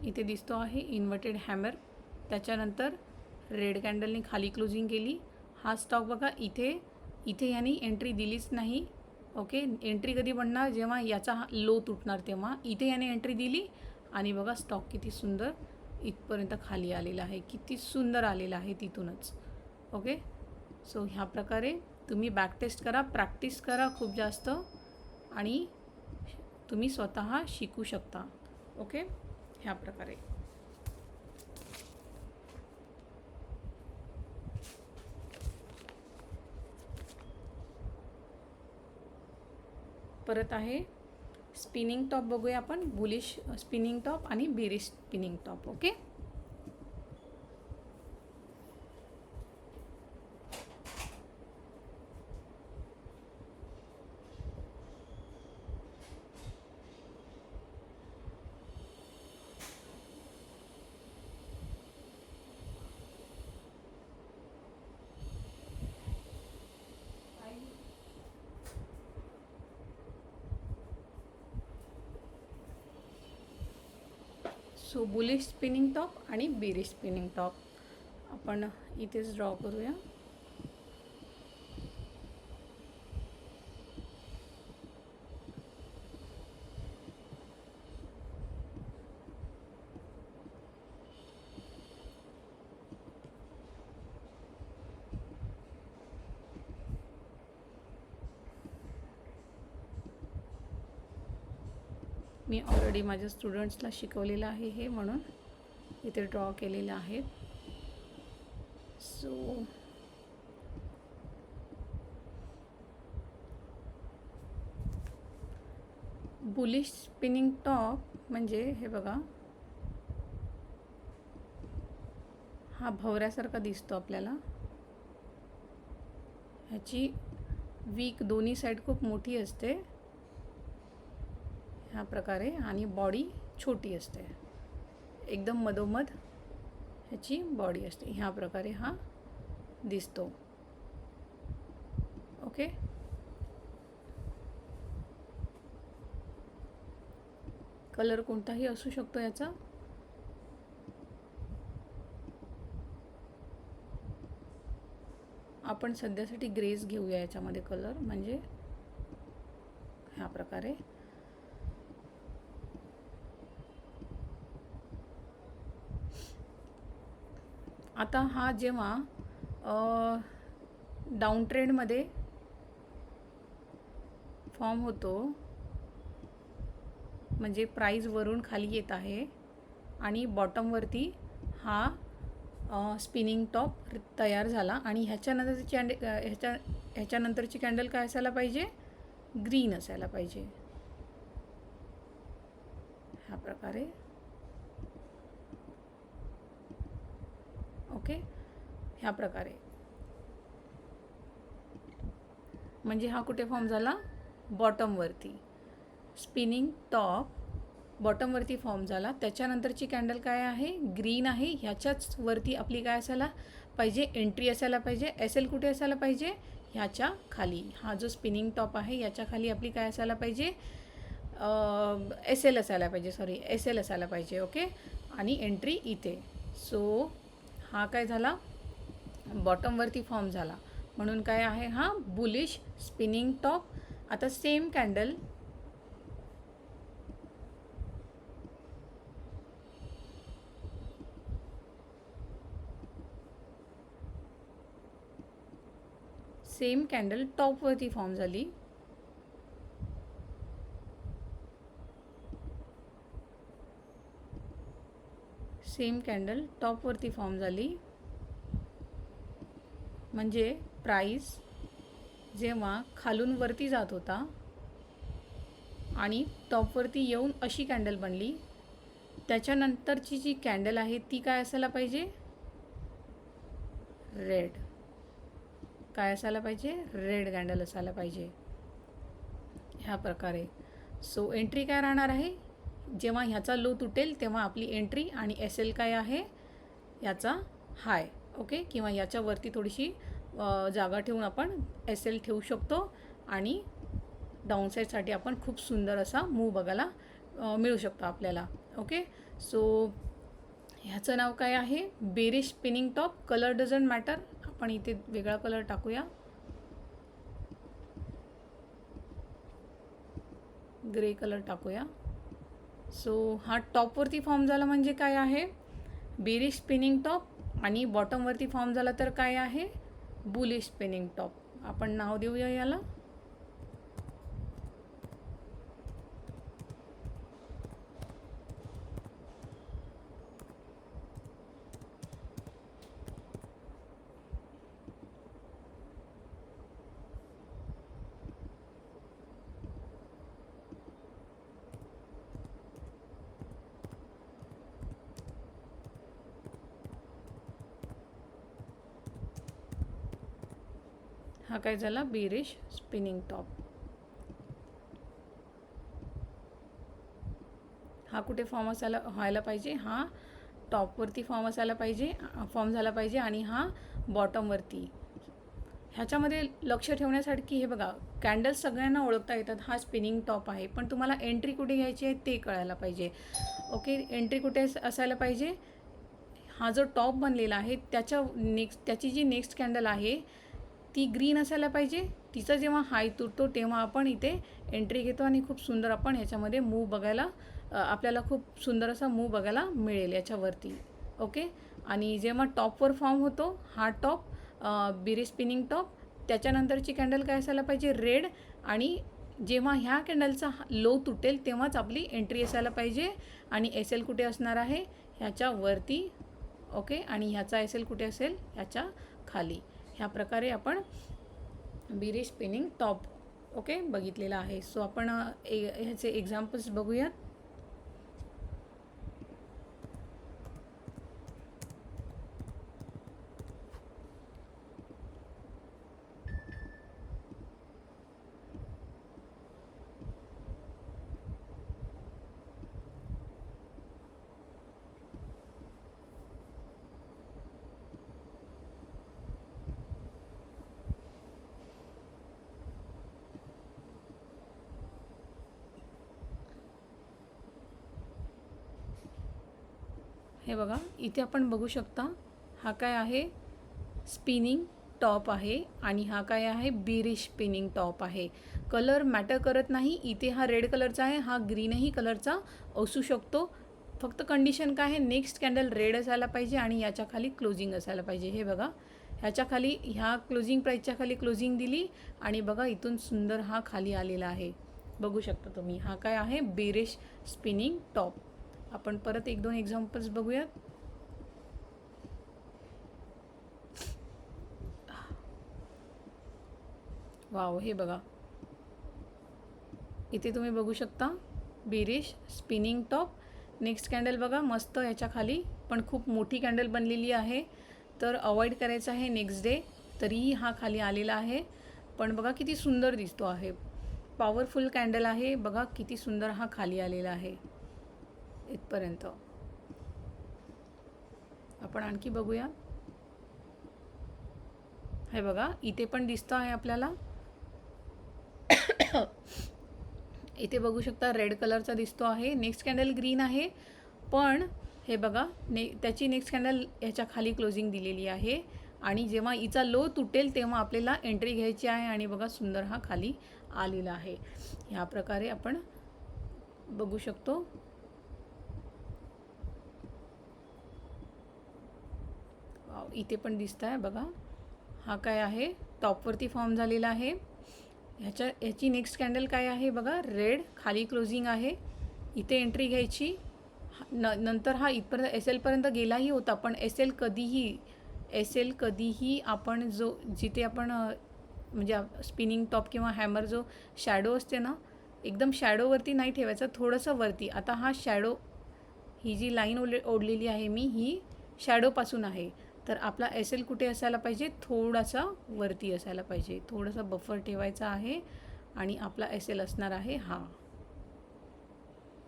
S1: इथे दिसतो आहे इन्व्हर्टेड हॅमर, त्याच्यानंतर रेड कॅन्डलने खाली क्लोजिंग केली. हा स्टॉक बघा इथे याने एंट्री दिलीच नाही. ओके, एंट्री कधी बनणार जेव्हा याचा लो तुटणार तेव्हा. इथे याने एंट्री दिली आणि बघा स्टॉक किती सुंदर इथपर्यंत खाली आलेला आहे, किती सुंदर आलेला आहे तिथूनच. ओके, सो ह्या प्रकारे तुम्ही बॅक टेस्ट करा, प्रॅक्टिस करा खूप जास्त, आणि तुम्ही स्वतः शिकू शकता. ओके, ह्या प्रकारे. परत आहे स्पिनिंग टॉप बघूया आपण, बुलिश स्पिनिंग टॉप आणि bearish spinning top. Okay, so bullish spinning top आणि बेरिश स्पिनिंग टॉप आपण इथेच ड्रॉ करूया. मी ऑलरेडी माझ्या स्टुडंट्सला शिकवलेलं आहे हे, म्हणून इथे ड्रॉ केलेलं आहे. सो बुलिश स्पिनिंग टॉप म्हणजे हे बघा हा भवऱ्यासारखा दिसतो आपल्याला. ह्याची वीक दोन्ही साईड खूप मोठी असते ह्या प्रकारे, आणि बॉडी छोटी असते, एकदम मधोमध ह्याची बॉडी असते. ह्या प्रकारे हा दिसतो. ओके, कलर कोणताही असू शकतो याचा. आपण सध्यासाठी ग्रेस घेऊया याच्यामध्ये कलर, म्हणजे ह्या प्रकारे. आता हा जेव्हा डाऊन ट्रेंडमध्ये फॉर्म होतो, म्हणजे प्राईस वरून खाली येत आहे आणि बॉटमवरती हा स्पिनिंग टॉप तयार झाला, आणि ह्याच्यानंतरची कॅन्डल काय असायला पाहिजे, ग्रीन असायला पाहिजे ह्या प्रकारे. ओके, ह्या प्रकारे. म्हणजे हा कुठे फॉर्म झाला, बॉटमवरती. स्पिनिंग टॉप बॉटमवरती फॉर्म झाला. त्याच्यानंतरची कॅन्डल काय आहे, ग्रीन आहे. ह्याच्याच वरती आपली काय असायला पाहिजे, एंट्री असायला पाहिजे. एस एल कुठे असायला पाहिजे, ह्याच्या खाली. हा जो स्पिनिंग टॉप आहे याच्या खाली आपली काय असायला पाहिजे, एस एल असायला पाहिजे, एस एल असायला पाहिजे. ओके, आणि एंट्री इथे. सो हा काय झाला, बॉटमवरती फॉर्म झाला, म्हणून काय आहे हा बुलिश स्पिनिंग टॉप. आता सेम कॅन्डल टॉपवरती फॉर्म झाली. टॉपवरती फॉर्म झाली म्हणजे प्राईस जेव्हा खालून वरती जात होता आणि टॉपवरती येऊन अशी कॅन्डल बनली, त्याच्यानंतरची जी कॅन्डल आहे ती काय असायला पाहिजे, रेड. काय असायला पाहिजे, रेड कॅन्डल असायला पाहिजे, ह्या प्रकारे. सो एंट्री काय राहणार आहे, जेव्हा ह्याचा लो तुटेल तेव्हा आपली एंट्री, आणि एस एल काय आहे, याचा हाय. ओके, किंवा याच्यावरती थोडीशी जागा ठेवून आपण एस एल ठेवू शकतो, आणि डाऊनसाईडसाठी आपण खूप सुंदर असा मूव बघायला मिळू शकतो आपल्याला. ओके, सो ह्याचं नाव काय आहे, bearish spinning top. Colour doesn't matter, आपण इथे वेगळा कलर टाकूया, ग्रे कलर टाकूया. सो हा टॉपवरती फॉर्म झाला म्हणजे काय आहे, बेरिश स्पिनिंग टॉप, आणि बॉटमवरती फॉर्म झाला तर काय आहे, बुलिश स्पिनिंग टॉप. आपण नाव देऊया याला. हा काय झाला, बेरिश स्पिनिंग टॉप. हा कुठे फॉर्म व्हायला पाहिजे, हा टॉपवरती फॉर्म झाला पाहिजे, आणि हा बॉटमवरती. ह्याच्यामध्ये लक्ष ठेवण्यासाठी हे बघा, कॅन्डल्स सगळ्यांना ओळखता येतात. हा स्पिनिंग टॉप आहे, पण तुम्हाला एंट्री कुठे घ्यायची आहे ते कळायला पाहिजे. ओके, एंट्री कुठे असायला पाहिजे, हा जो टॉप बनलेला आहे त्याची जी नेक्स्ट कॅन्डल आहे ती ग्रीन असायला पाहिजे. तिचा जेव्हा हाय तुटतो तेव्हा आपण इथे एंट्री घेतो, आणि खूप सुंदर आपण ह्याच्यामध्ये मूव बघायला, आपल्याला खूप सुंदर असा मूव बघायला मिळेल याच्यावरती. ओके, आणि जेव्हा टॉपवर फॉर्म होतो हा टॉप, बेरिश स्पिनिंग टॉप, त्याच्यानंतरची कॅन्डल काय असायला पाहिजे, रेड, आणि जेव्हा ह्या कॅन्डलचा लो तुटेल तेव्हाच आपली एंट्री असायला पाहिजे, आणि एस एल कुठे असणार आहे, ह्याच्यावरती. ओके, आणि ह्याचा एस एल कुठे असेल, ह्याच्या खाली. ह्या प्रकारे आपण बेरिश स्पिनिंग टॉप ओके बघितलेला आहे. सो आपण ह्याचे एक्झाम्पल्स बघूयात. हे बघा, इथे आपण बघू शकता हा काय आहे, स्पिनिंग टॉप आहे, आणि हा काय आहे, बेरिश स्पिनिंग टॉप आहे. कलर मॅटर करत नाही. इथे हा रेड कलरचा आहे, हा ग्रीनही कलरचा असू शकतो. फक्त कंडिशन काय आहे, नेक्स्ट कॅन्डल रेड असायला पाहिजे आणि याच्या खाली क्लोजिंग असायला पाहिजे. हे बघा, ह्याच्या खाली, ह्या क्लोजिंग प्राईसच्या खाली क्लोजिंग दिली, आणि बघा इथून सुंदर हा खाली आलेला आहे. बघू शकता तुम्ही, हा काय आहे, बेरिश स्पिनिंग टॉप. आपण परत एक दोन एक्झाम्पल्स बघूयात. वाव, हे बघा, इथे तुम्ही बघू शकता bearish spinning top. Next candle बघा, मस्त याच्या खाली पण खूप मोठी कॅन्डल बनलेली आहे, तर अवॉइड करायचं आहे नेक्स्ट डे. तरीही हा खाली आलेला आहे, पण बघा किती सुंदर दिसतो आहे. पॉवरफुल कॅन्डल आहे. बघा किती सुंदर हा खाली आलेला आहे इथपर्यंत. आपण आणखी बघूया. हे बघा इथे पण दिसतं आहे आपल्याला. इथे बघू शकता रेड कलरचा दिसतो आहे. नेक्स्ट कॅन्डल ग्रीन आहे, पण हे बघा त्याची नेक्स्ट कॅन्डल ह्याच्या खाली क्लोजिंग दिलेली आहे. आणि जेव्हा हिचा लो तुटेल तेव्हा आपल्याला एंट्री घ्यायची आहे. आणि बघा सुंदर हा खाली आलेला आहे. ह्या प्रकारे आपण बघू शकतो. इथे पण दिसत आहे बघा. हा काय आहे, टॉपवरती फॉर्म झालेला आहे. ह्याची नेक्स्ट कॅन्डल काय आहे बघा, रेड खाली क्लोजिंग आहे. इथे एंट्री घ्यायची. नंतर हा इथपर्यंत SLपर्यंत गेलाही होता, पण SL कधीही आपण जिथे आपण म्हणजे स्पिनिंग टॉप किंवा हॅमर जो शॅडो असते ना, एकदम शॅडोवरती नाही ठेवायचा, थोडंसं वरती. आता हा शॅडो, ही जी लाईन ओढलेली आहे मी, ही शॅडोपासून आहे. तर आपला SL कुठे असायला पाहिजे, थोडासा वरती असायला पाहिजे. थोडासा बफर ठेवायचा आहे आणि आपला SL असणार आहे हा.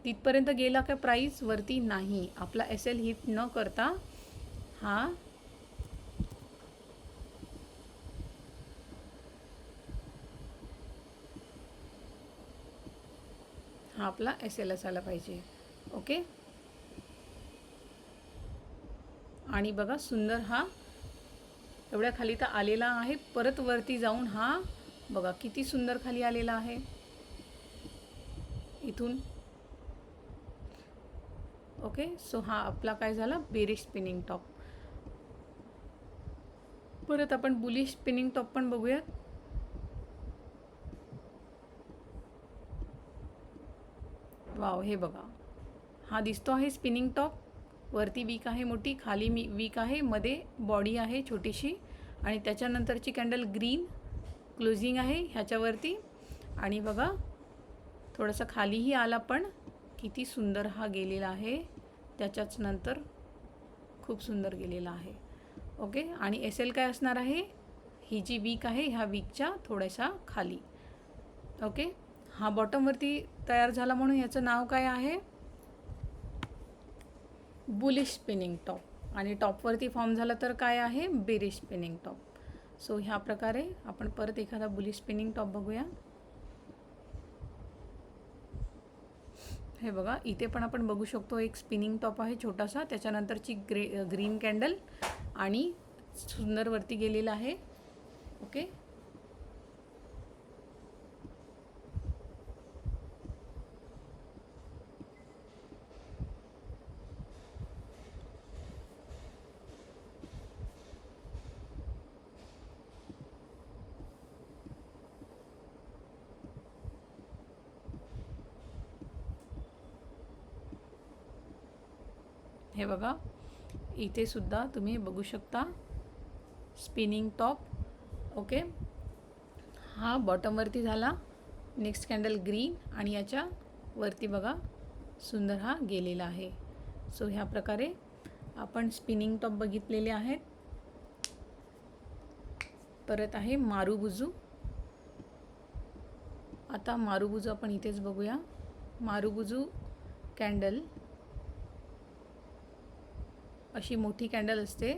S1: तिथपर्यंत गेला का प्राईस वरती नाही. आपला SL हिट न करता हा आपला SL असायला पाहिजे. ओके. आणि बघा सुंदर हा एवढ्या खाली तर आलेला आहे. परत वरती जाऊन हा बघा किती सुंदर खाली आलेला आहे इथून. ओके. सो हा आपला काय झाला, बेरिश स्पिनिंग टॉप. परत आपण बुलिश स्पिनिंग टॉप पण बघूयात. वाव, हे बघा हा दिसतो आहे स्पिनिंग टॉप. वरती वीक आहे मोठी, खाली वीक आहे, मध्ये बॉडी आहे छोटीशी. आणि त्याच्यानंतरची कॅन्डल ग्रीन क्लोजिंग आहे ह्याच्यावरती. आणि बघा थोडंसं खालीही आला, पण किती सुंदर हा गेलेला आहे. त्याच्याच नंतर खूप सुंदर गेलेला आहे. ओके. आणि SL काय असणार आहे, ही जी वीक आहे ह्या वीकच्या थोड्याशा खाली. ओके. हा बॉटमवरती तयार झाला म्हणून याचं नाव काय आहे, बुलिश स्पिनिंग टॉप. आणि टॉपवरती फॉर्म झाला तर काय आहे, बेरिश स्पिनिंग टॉप. सो ह्या प्रकारे आपण परत एखादा बुलिश स्पिनिंग टॉप बघूया. हे बघा इथे पण आपण बघू शकतो एक स्पिनिंग टॉप आहे छोटासा. त्याच्यानंतरची ग्रीन कॅन्डल आणि सुंदर वरती गेलेला आहे. ओके. हे बघा इथे सुद्धा तुम्ही बघू शकता स्पिनिंग टॉप. ओके. हा बॉटमवरती झाला. नेक्स्ट कॅन्डल ग्रीन आणि याच्या वरती बघा सुंदर हा गेलेला आहे. सो ह्या प्रकारे आपण स्पिनिंग टॉप बघितलेले आहेत. परत आहे मारुबुजू. आता मारुबुजू आपण इथेच बघूया. मारुबुजू कॅन्डल अशी मोठी कॅन्डल असते.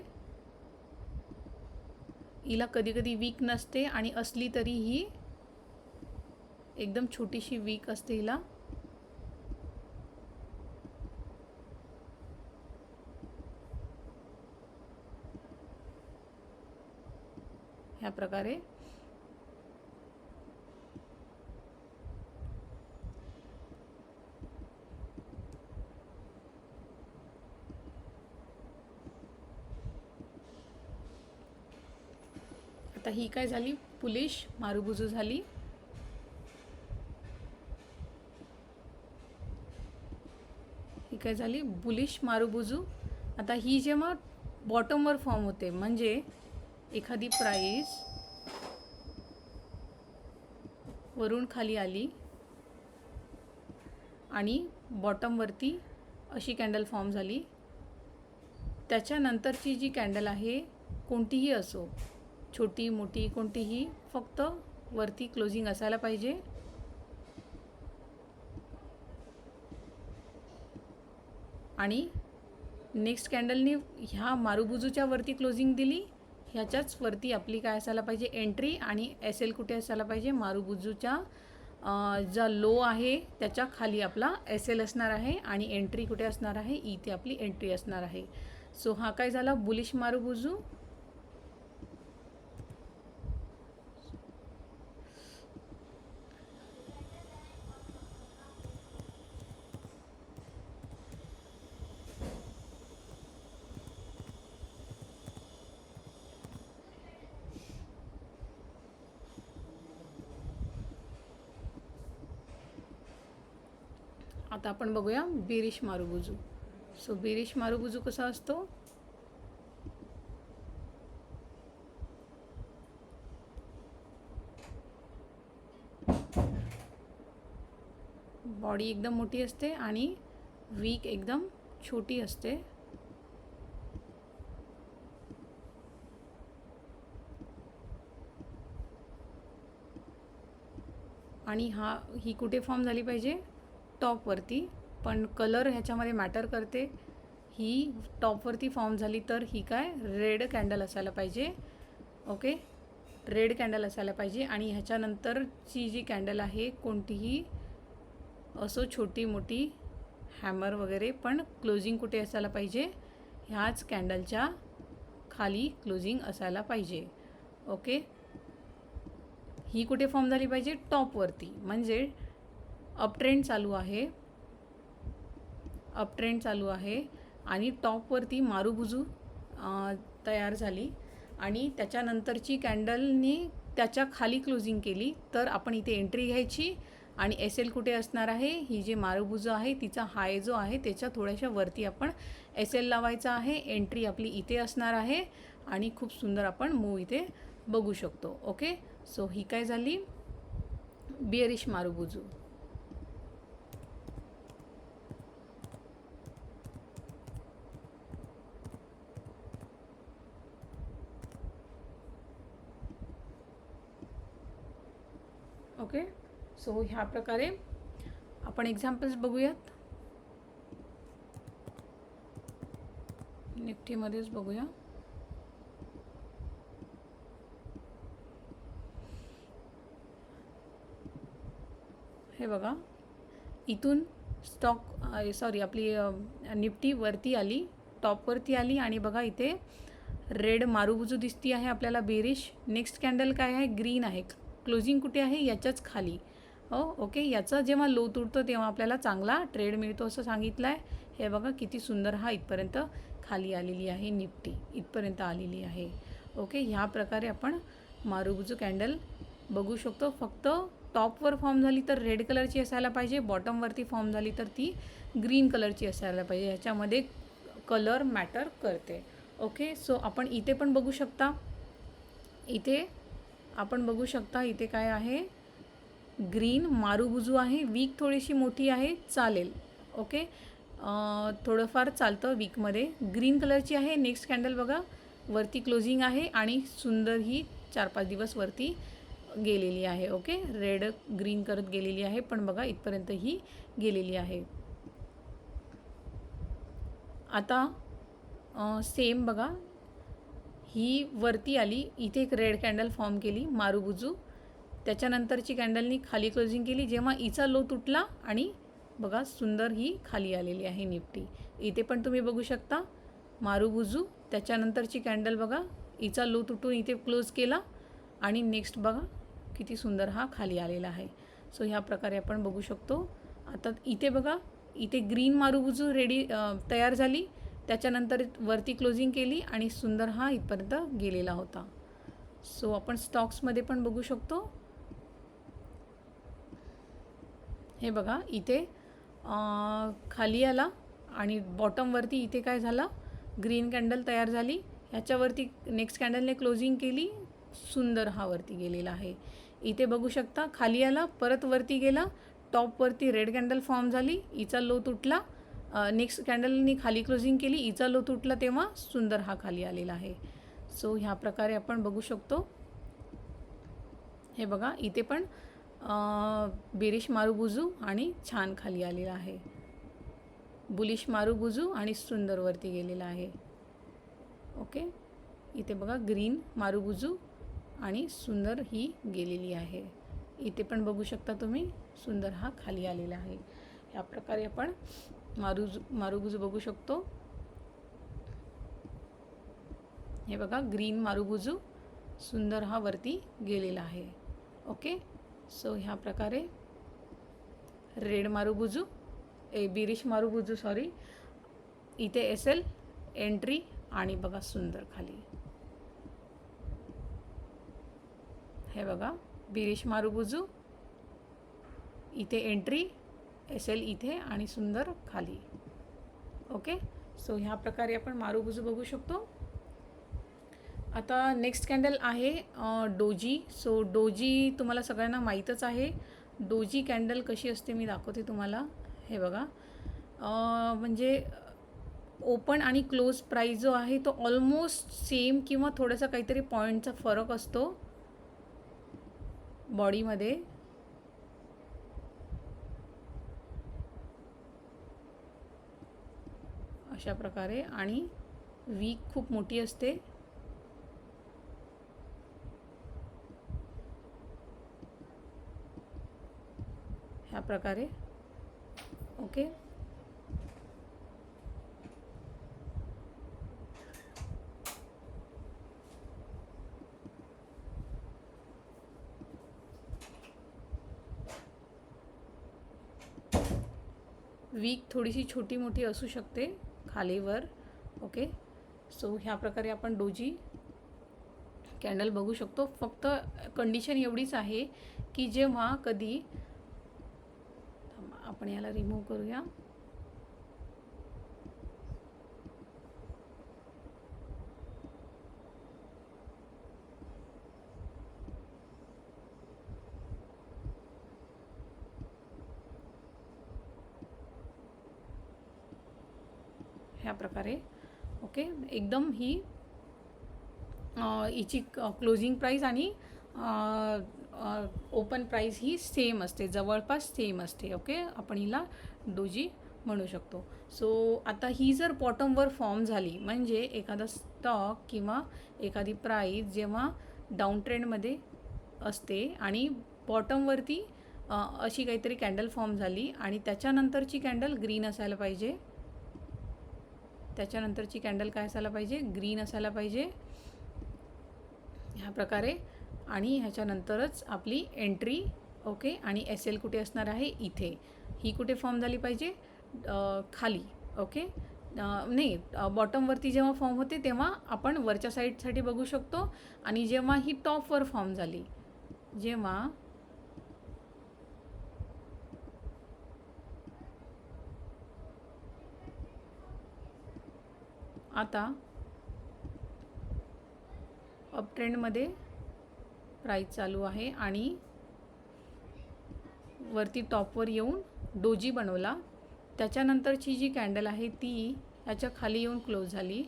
S1: हिला कधी कधी वीक नसते आणि असली तरी ही एकदम छोटीशी वीक असते हिला. ह्या प्रकारे आता ही काय झाली, बुलिश मारुबुजू झाली. ही काय झाली, बुलिश मारुबुजू. आता ही जेव्हा बॉटमवर फॉर्म होते, म्हणजे एखादी प्राइस वरून खाली आली आणि बॉटमवरती अशी कॅन्डल फॉर्म झाली. त्याच्यानंतरची जी कॅन्डल आहे कोणतीही असो, छोटी मोठी कोणतीही, फक्त वरती क्लोजिंग असायला पाहिजे. आणि नेक्स्ट कॅन्डलनी ह्या मारुबुजूच्या वरती क्लोजिंग दिली. ह्याच्याच वरती आपली काय असायला पाहिजे, एंट्री. आणि एस एल कुठे असायला पाहिजे, मारुबुजूच्या जो लो आहे त्याच्या खाली आपला एस एल असणार आहे. आणि एंट्री कुठे असणार आहे, इथे आपली एंट्री असणार आहे. सो हा काय झाला, बुलिश मारुबुजू. आता आपण बघूया बेरिश मारुबुजू. सो बेरिश मारुबुजू कसा असतो, बॉडी एकदम मोठी असते आणि वीक एकदम छोटी असते. आणि ही कुठे फॉर्म झाली पाहिजे, टॉपवरती. पण कलर ह्याच्यामध्ये मॅटर करते. ही टॉपवरती फॉर्म झाली तर ही काय, रेड कॅन्डल असायला पाहिजे. ओके, रेड कॅन्डल असायला पाहिजे. आणि ह्याच्यानंतरची जी कॅन्डल आहे, कोणतीही असो छोटी मोठी हॅमर वगैरे, पण क्लोजिंग कुठे असायला पाहिजे, ह्याच कॅन्डलच्या खाली क्लोजिंग असायला पाहिजे. ओके, ही कुठे फॉर्म झाली पाहिजे, टॉपवरती. म्हणजे अप ट्रेंड चालू आहे, अप ट्रेंड चालू आहे आणि टॉपवरती मारुबुजू तयार झाली. आणि त्याच्यानंतरची कॅन्डलनी त्याच्या खाली क्लोजिंग केली तर आपण इथे एंट्री घ्यायची. आणि एस एल कुठे असणार आहे, ही जी मारुबुजू आहे तिचा हाय जो आहे त्याच्या थोड्याशा वरती आपण एस एल लावायचा आहे. एंट्री आपली इथे असणार आहे आणि खूप सुंदर आपण मूव इथे बघू शकतो. ओके, सो ही काय झाली, बिअरिश मारुबुजू. ओके, सो ह्या प्रकारे आपण एक्झाम्पल्स बघूयात. निफ्टीमध्येच बघूया. हे बघा, इथून स्टॉक आपली निफ्टी वरती आली, टॉपवरती आली. आणि बघा इथे रेड मारुबुजू दिसती आहे आपल्याला, बेरिश. नेक्स्ट कॅन्डल काय आहे, ग्रीन आहे. क्लोजिंग कुठे आहे, याच्याच खाली. ओके, याचा जेव्हा लो तुटतो तेव्हा आपल्याला चांगला ट्रेड मिळतो असं सांगितलं आहे. हे बघा किती सुंदर हा इथपर्यंत खाली आलेली आहे, निफ्टी इथपर्यंत आलेली आहे. ओके, ह्या प्रकारे आपण मारुबुजू कॅन्डल बघू शकतो. फक्त टॉपवर फॉर्म झाली तर रेड कलरची असायला पाहिजे, बॉटमवरती फॉर्म झाली तर ती ग्रीन कलरची असायला पाहिजे. ह्याच्यामध्ये कलर मॅटर करते. ओके, सो आपण इथे पण बघू शकता. इथे आपण बघू शकता, इथे काय आहे, ग्रीन मारुबुजू आहे. वीक थोडीशी मोठी आहे, चालेल. ओके, थोडंफार चालतं वीकमध्ये. ग्रीन कलरची आहे. नेक्स्ट कॅन्डल बघा, वरती क्लोजिंग आहे आणि सुंदर ही 4-5 दिवस वरती गेलेली आहे. ओके, रेड ग्रीन करत गेलेली आहे, पण बघा इथपर्यंत ही गेलेली आहे. आता सेम बघा, ही वरती आली, इथे एक रेड कॅन्डल फॉर्म केली मारुबुजू. त्याच्यानंतरची कॅन्डलनी खाली क्लोजिंग केली. जेव्हा हिचा लो तुटला आणि बघा सुंदर ही खाली आलेली आहे निफ्टी. इथे पण तुम्ही बघू शकता मारुबुजू. त्याच्यानंतरची कॅन्डल बघा, हिचा लो तुटून इथे क्लोज केला आणि नेक्स्ट बघा किती सुंदर हा खाली आलेला आहे. सो ह्या प्रकारे आपण बघू शकतो. आता इथे बघा, इथे ग्रीन मारुबुजू तयार झाली. त्याच्यानंतर वरती क्लोजिंग केली आणि सुंदर हा इथपर्यंत गेलेला होता. सो आपण स्टॉक्समध्ये पण बघू शकतो. हे बघा, इथे खाली आला आणि बॉटमवरती इथे काय झालं, ग्रीन कॅन्डल तयार झाली. ह्याच्यावरती नेक्स्ट कॅन्डलने क्लोजिंग केली, सुंदर हा वरती गेलेला आहे. इथे बघू शकता, खाली आला, परत वरती गेला, टॉपवरती रेड कॅन्डल फॉर्म झाली, हिचा लो तुटला. नेक्स्ट कॅन्डलनी खाली क्लोजिंग केली, हिचा लो तुटला, तेव्हा सुंदर हा खाली आलेला आहे. सो ह्या प्रकारे आपण बघू शकतो. हे बघा, इथे पण बेरिश मारुबुजू आणि छान खाली आलेला आहे. बुलिश मारुबुजू आणि सुंदरवरती गेलेला आहे. ओके, इथे बघा ग्रीन मारुबुजू आणि सुंदर ही गेलेली आहे. इथे पण बघू शकता तुम्ही सुंदर हा खाली आलेला आहे. या प्रकारे आपण मारुबुजू बघू शकतो. हे बघा ग्रीन मारुबुजू, सुंदर हा वरती गेलेला आहे. ओके, सो ह्या प्रकारे रेड मारुबुजू, बिरिश मारुबुजू सॉरी, इथे एसेल एंट्री आणि बघा सुंदर खाली. हे बघा बिरिश मारुबुजू, इथे एंट्री, एसेल इथे आणि सुंदर खाली. ओके, सो ह्या प्रकारे आपण मारुबुजू बघू शकतो. आता नेक्स्ट कॅन्डल आहे डोजी. सो डोजी तुम्हाला सगळ्यांना माहीतच आहे. डोजी कॅन्डल कशी असते मी दाखवते तुम्हाला. हे बघा, म्हणजे ओपन आणि क्लोज प्राईस जो आहे तो ऑलमोस्ट सेम किंवा थोडासा काहीतरी पॉईंटचा फरक असतो बॉडीमध्ये. अशा प्रकारे, आणि वीक खूप मोठी असते. ह्या प्रकारे. ओके, वीक थोडीशी छोटी मोठी असू शकते खालीवर. ओके, सो ह्या प्रकारे आपण डोजी कॅन्डल बघू शकतो. फक्त कंडिशन एवढीच आहे की जेव्हा कधी आपण याला रिमूव्ह करूया. ह्या प्रकारे. ओके, एकदम ही हिची क्लोजिंग प्राईस आणि ओपन प्राईस ही सेम असते, जवळपास सेम असते. ओके, आपण हिला डोजी म्हणू शकतो. सो आता ही जर बॉटमवर फॉर्म झाली, म्हणजे एखादा स्टॉक किंवा एखादी प्राईस जेव्हा डाऊन ट्रेंडमध्ये असते आणि बॉटमवरती अशी काहीतरी कॅन्डल फॉर्म झाली आणि त्याच्यानंतरची कॅन्डल ग्रीन असायला पाहिजे. त्याच्यानंतरची कॅन्डल काय असायला पाहिजे? ग्रीन असायला पाहिजे. ह्या प्रकारे. आणि ह्याच्यानंतरच आपली एंट्री. ओके, आणि एस एल कुठे असणार आहे? इथे. ही कुठे फॉर्म झाली पाहिजे? खाली. ओके, नाही, बॉटमवरती जेव्हा फॉर्म होते तेव्हा आपण वरच्या साईडसाठी बघू शकतो. आणि जेव्हा ही टॉपवर फॉर्म झाली, जेव्हा आता अप ट्रेंडमध्ये प्राईस चालू आहे आणि वरती टॉपवर येऊन डोजी बनवला. त्याच्यानंतरची जी कॅन्डल आहे ती ह्याच्या खाली येऊन क्लोज झाली.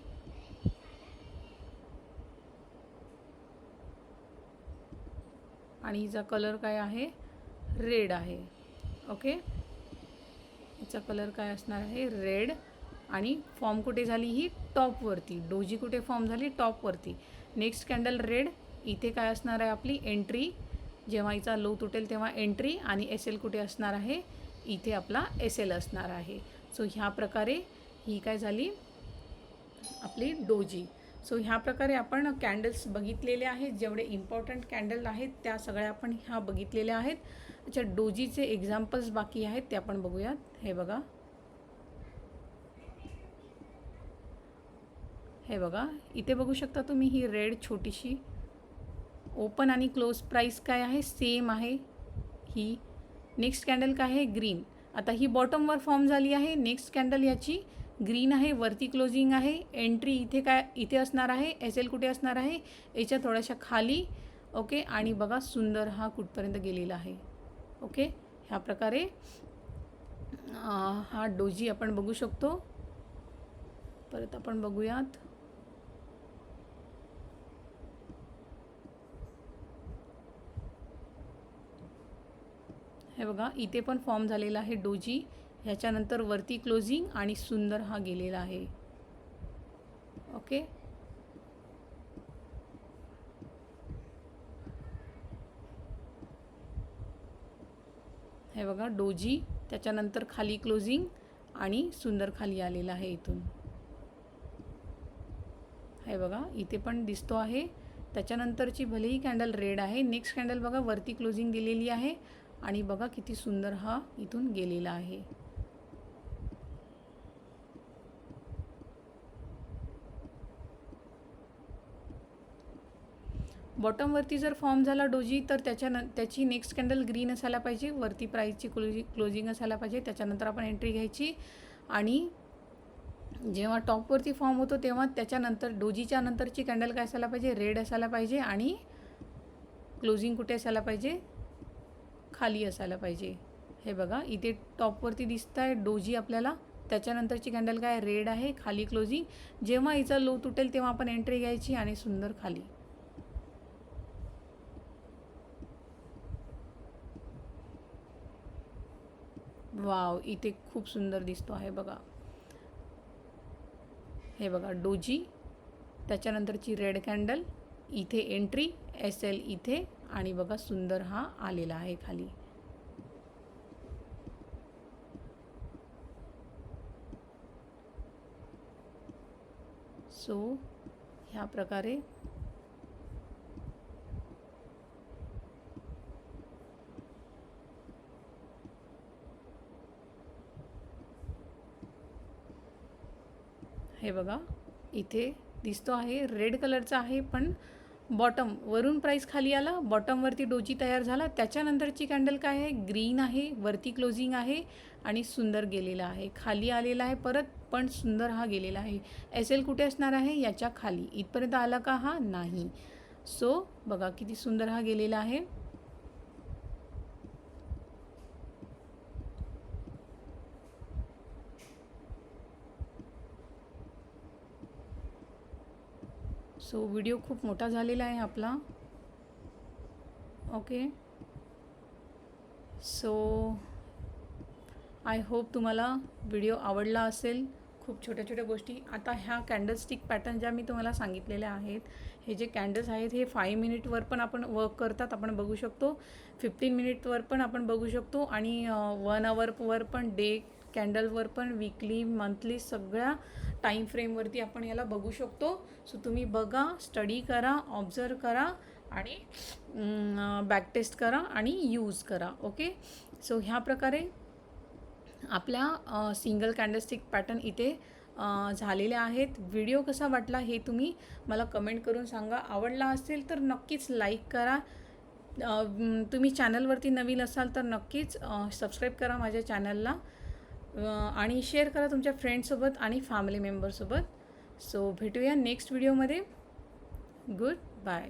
S1: आणि हिचा कलर काय आहे? रेड आहे. ओके, हिचा कलर काय असणार आहे? रेड. आणि फॉर्म कुठे झाली? ही टॉपवरती. डोजी कुठे फॉर्म झाली? टॉपवरती. Next candle red. इथे काय असणार आहे? आपली एंट्री. जेव्हा हिचा लो तुटेल तेव्हा एंट्री. आणि एस एल कुठे असणार आहे? इथे आपला एस एल असणार आहे. सो ह्या प्रकारे ही काय झाली? आपली डोजी. सो ह्या प्रकारे आपण कॅन्डल्स बघितलेले आहेत. जेवढे इम्पॉर्टंट कॅन्डल आहेत त्या सगळ्या आपण ह्या बघितलेल्या आहेत. अच्छा, डोजीचे एक्झाम्पल्स बाकी आहेत ते आपण बघूयात. हे बघा, हे बघा, इथे बघू शकता तुम्ही ही रेड छोटीशी. ओपन आणि क्लोज प्राईस काय आहे? सेम आहे ही. नेक्स्ट कॅन्डल काय आहे? ग्रीन. आता ही बॉटमवर फॉर्म झाली आहे. नेक्स्ट कॅन्डल याची ग्रीन आहे, वरती क्लोजिंग आहे. एंट्री इथे काय? इथे असणार आहे. एस एल कुठे असणार आहे? याच्या थोड्याशा खाली. ओके, आणि बघा सुंदर हा कुठपर्यंत गेलेला आहे. ओके, ह्या प्रकारे हा डोजी आपण बघू शकतो. परत आपण बघूयात. हे बघा, इथे पण फॉर्म झालेला आहे डोजी. ह्याच्यानंतर वरती क्लोजिंग आणि सुंदर हा गेलेला आहे. ओके, हे बघा डोजी, त्याच्यानंतर खाली क्लोजिंग आणि सुंदर खाली आलेला आहे इथून. हे बघा इथे पण दिसतो आहे. त्याच्यानंतरची भलेही कॅन्डल रेड आहे, नेक्स्ट कॅन्डल बघा वरती क्लोजिंग दिलेली आहे आणि बघा किती सुंदर हा इथून गेलेला आहे. बॉटमवरती जर फॉर्म झाला डोजी तर त्याची नेक्स्ट कॅन्डल ग्रीन असायला पाहिजे, वरती प्राईसची क्लोजिंग असायला पाहिजे. त्याच्यानंतर आपण एंट्री घ्यायची आणि जेव्हा टॉपवरती फॉर्म होतो तेव्हा त्याच्यानंतर डोजीच्या नंतरची कॅन्डल काय असायला पाहिजे, रेड असायला पाहिजे आणि क्लोजिंग कुठे असायला पाहिजे, खाली असायला पाहिजे. हे बघा इथे टॉपवरती दिसत आहे डोजी आपल्याला, त्याच्यानंतरची कॅन्डल काय रेड आहे, खाली क्लोजिंग. जेव्हा हिचा लो तुटेल तेव्हा आपण एंट्री घ्यायची आणि सुंदर खाली. वाव, इथे खूप सुंदर दिसतो आहे बघा. हे बघा डोजी, त्याच्यानंतरची रेड कॅन्डल, इथे एंट्री SL इथे आणि बघा सुंदर हा आलेला आहे खाली. सो ह्या प्रकारे हे बघा इथे दिसतो आहे रेड कलरचा आहे, पण बॉटम वरून प्राइस खाली आला, बॉटमवरती डोजी तयार झाला. त्याच्यानंतरची कॅन्डल काय आहे, ग्रीन आहे, वरती क्लोजिंग आहे आणि सुंदर गेलेला आहे, खाली आलेला आहे परत, पण सुंदर हा गेलेला आहे. SL कुठे असणार आहे, याच्या खाली. इथपर्यंत आला का हा, नाही. सो बघा किती सुंदर हा गेलेला आहे. सो व्हिडिओ खूप मोठा झालेला आहे आपला. ओके, सो आय होप तुम्हाला व्हिडिओ आवडला असेल. खूप छोट्या छोट्या गोष्टी. आता ह्या कॅन्डलस्टिक पॅटर्न ज्या मी तुम्हाला सांगितलेल्या आहेत, हे जे कॅन्डल्स आहेत हे 5 मिनिटवर पण आपण वर्क करतात, आपण बघू शकतो. 15 मिनिटवर पण आपण बघू शकतो आणि 1 आवरवर पण, डे कॅन्डलवर पण, वीकली, मंथली, सगळ्या टाईम फ्रेमवरती आपण याला बघू शकतो. सो तुम्ही बघा, स्टडी करा, ऑब्झर्व करा आणि बॅक टेस्ट करा आणि यूज करा. ओके, सो ह्या प्रकारे आपल्या सिंगल कॅन्डलस्टिक पॅटर्न इथे झालेले आहेत. व्हिडिओ कसा वाटला हे तुम्ही मला कमेंट करून सांगा. आवडला असेल तर नक्कीच लाईक करा. तुम्ही चॅनलवरती नवीन असाल तर नक्कीच सबस्क्राईब करा माझ्या चॅनलला आणि शेअर करा तुमच्या फ्रेंड्ससोबत आणि फॅमिली मेंबरसोबत. सो भेटूया नेक्स्ट व्हिडिओमध्ये. Good bye.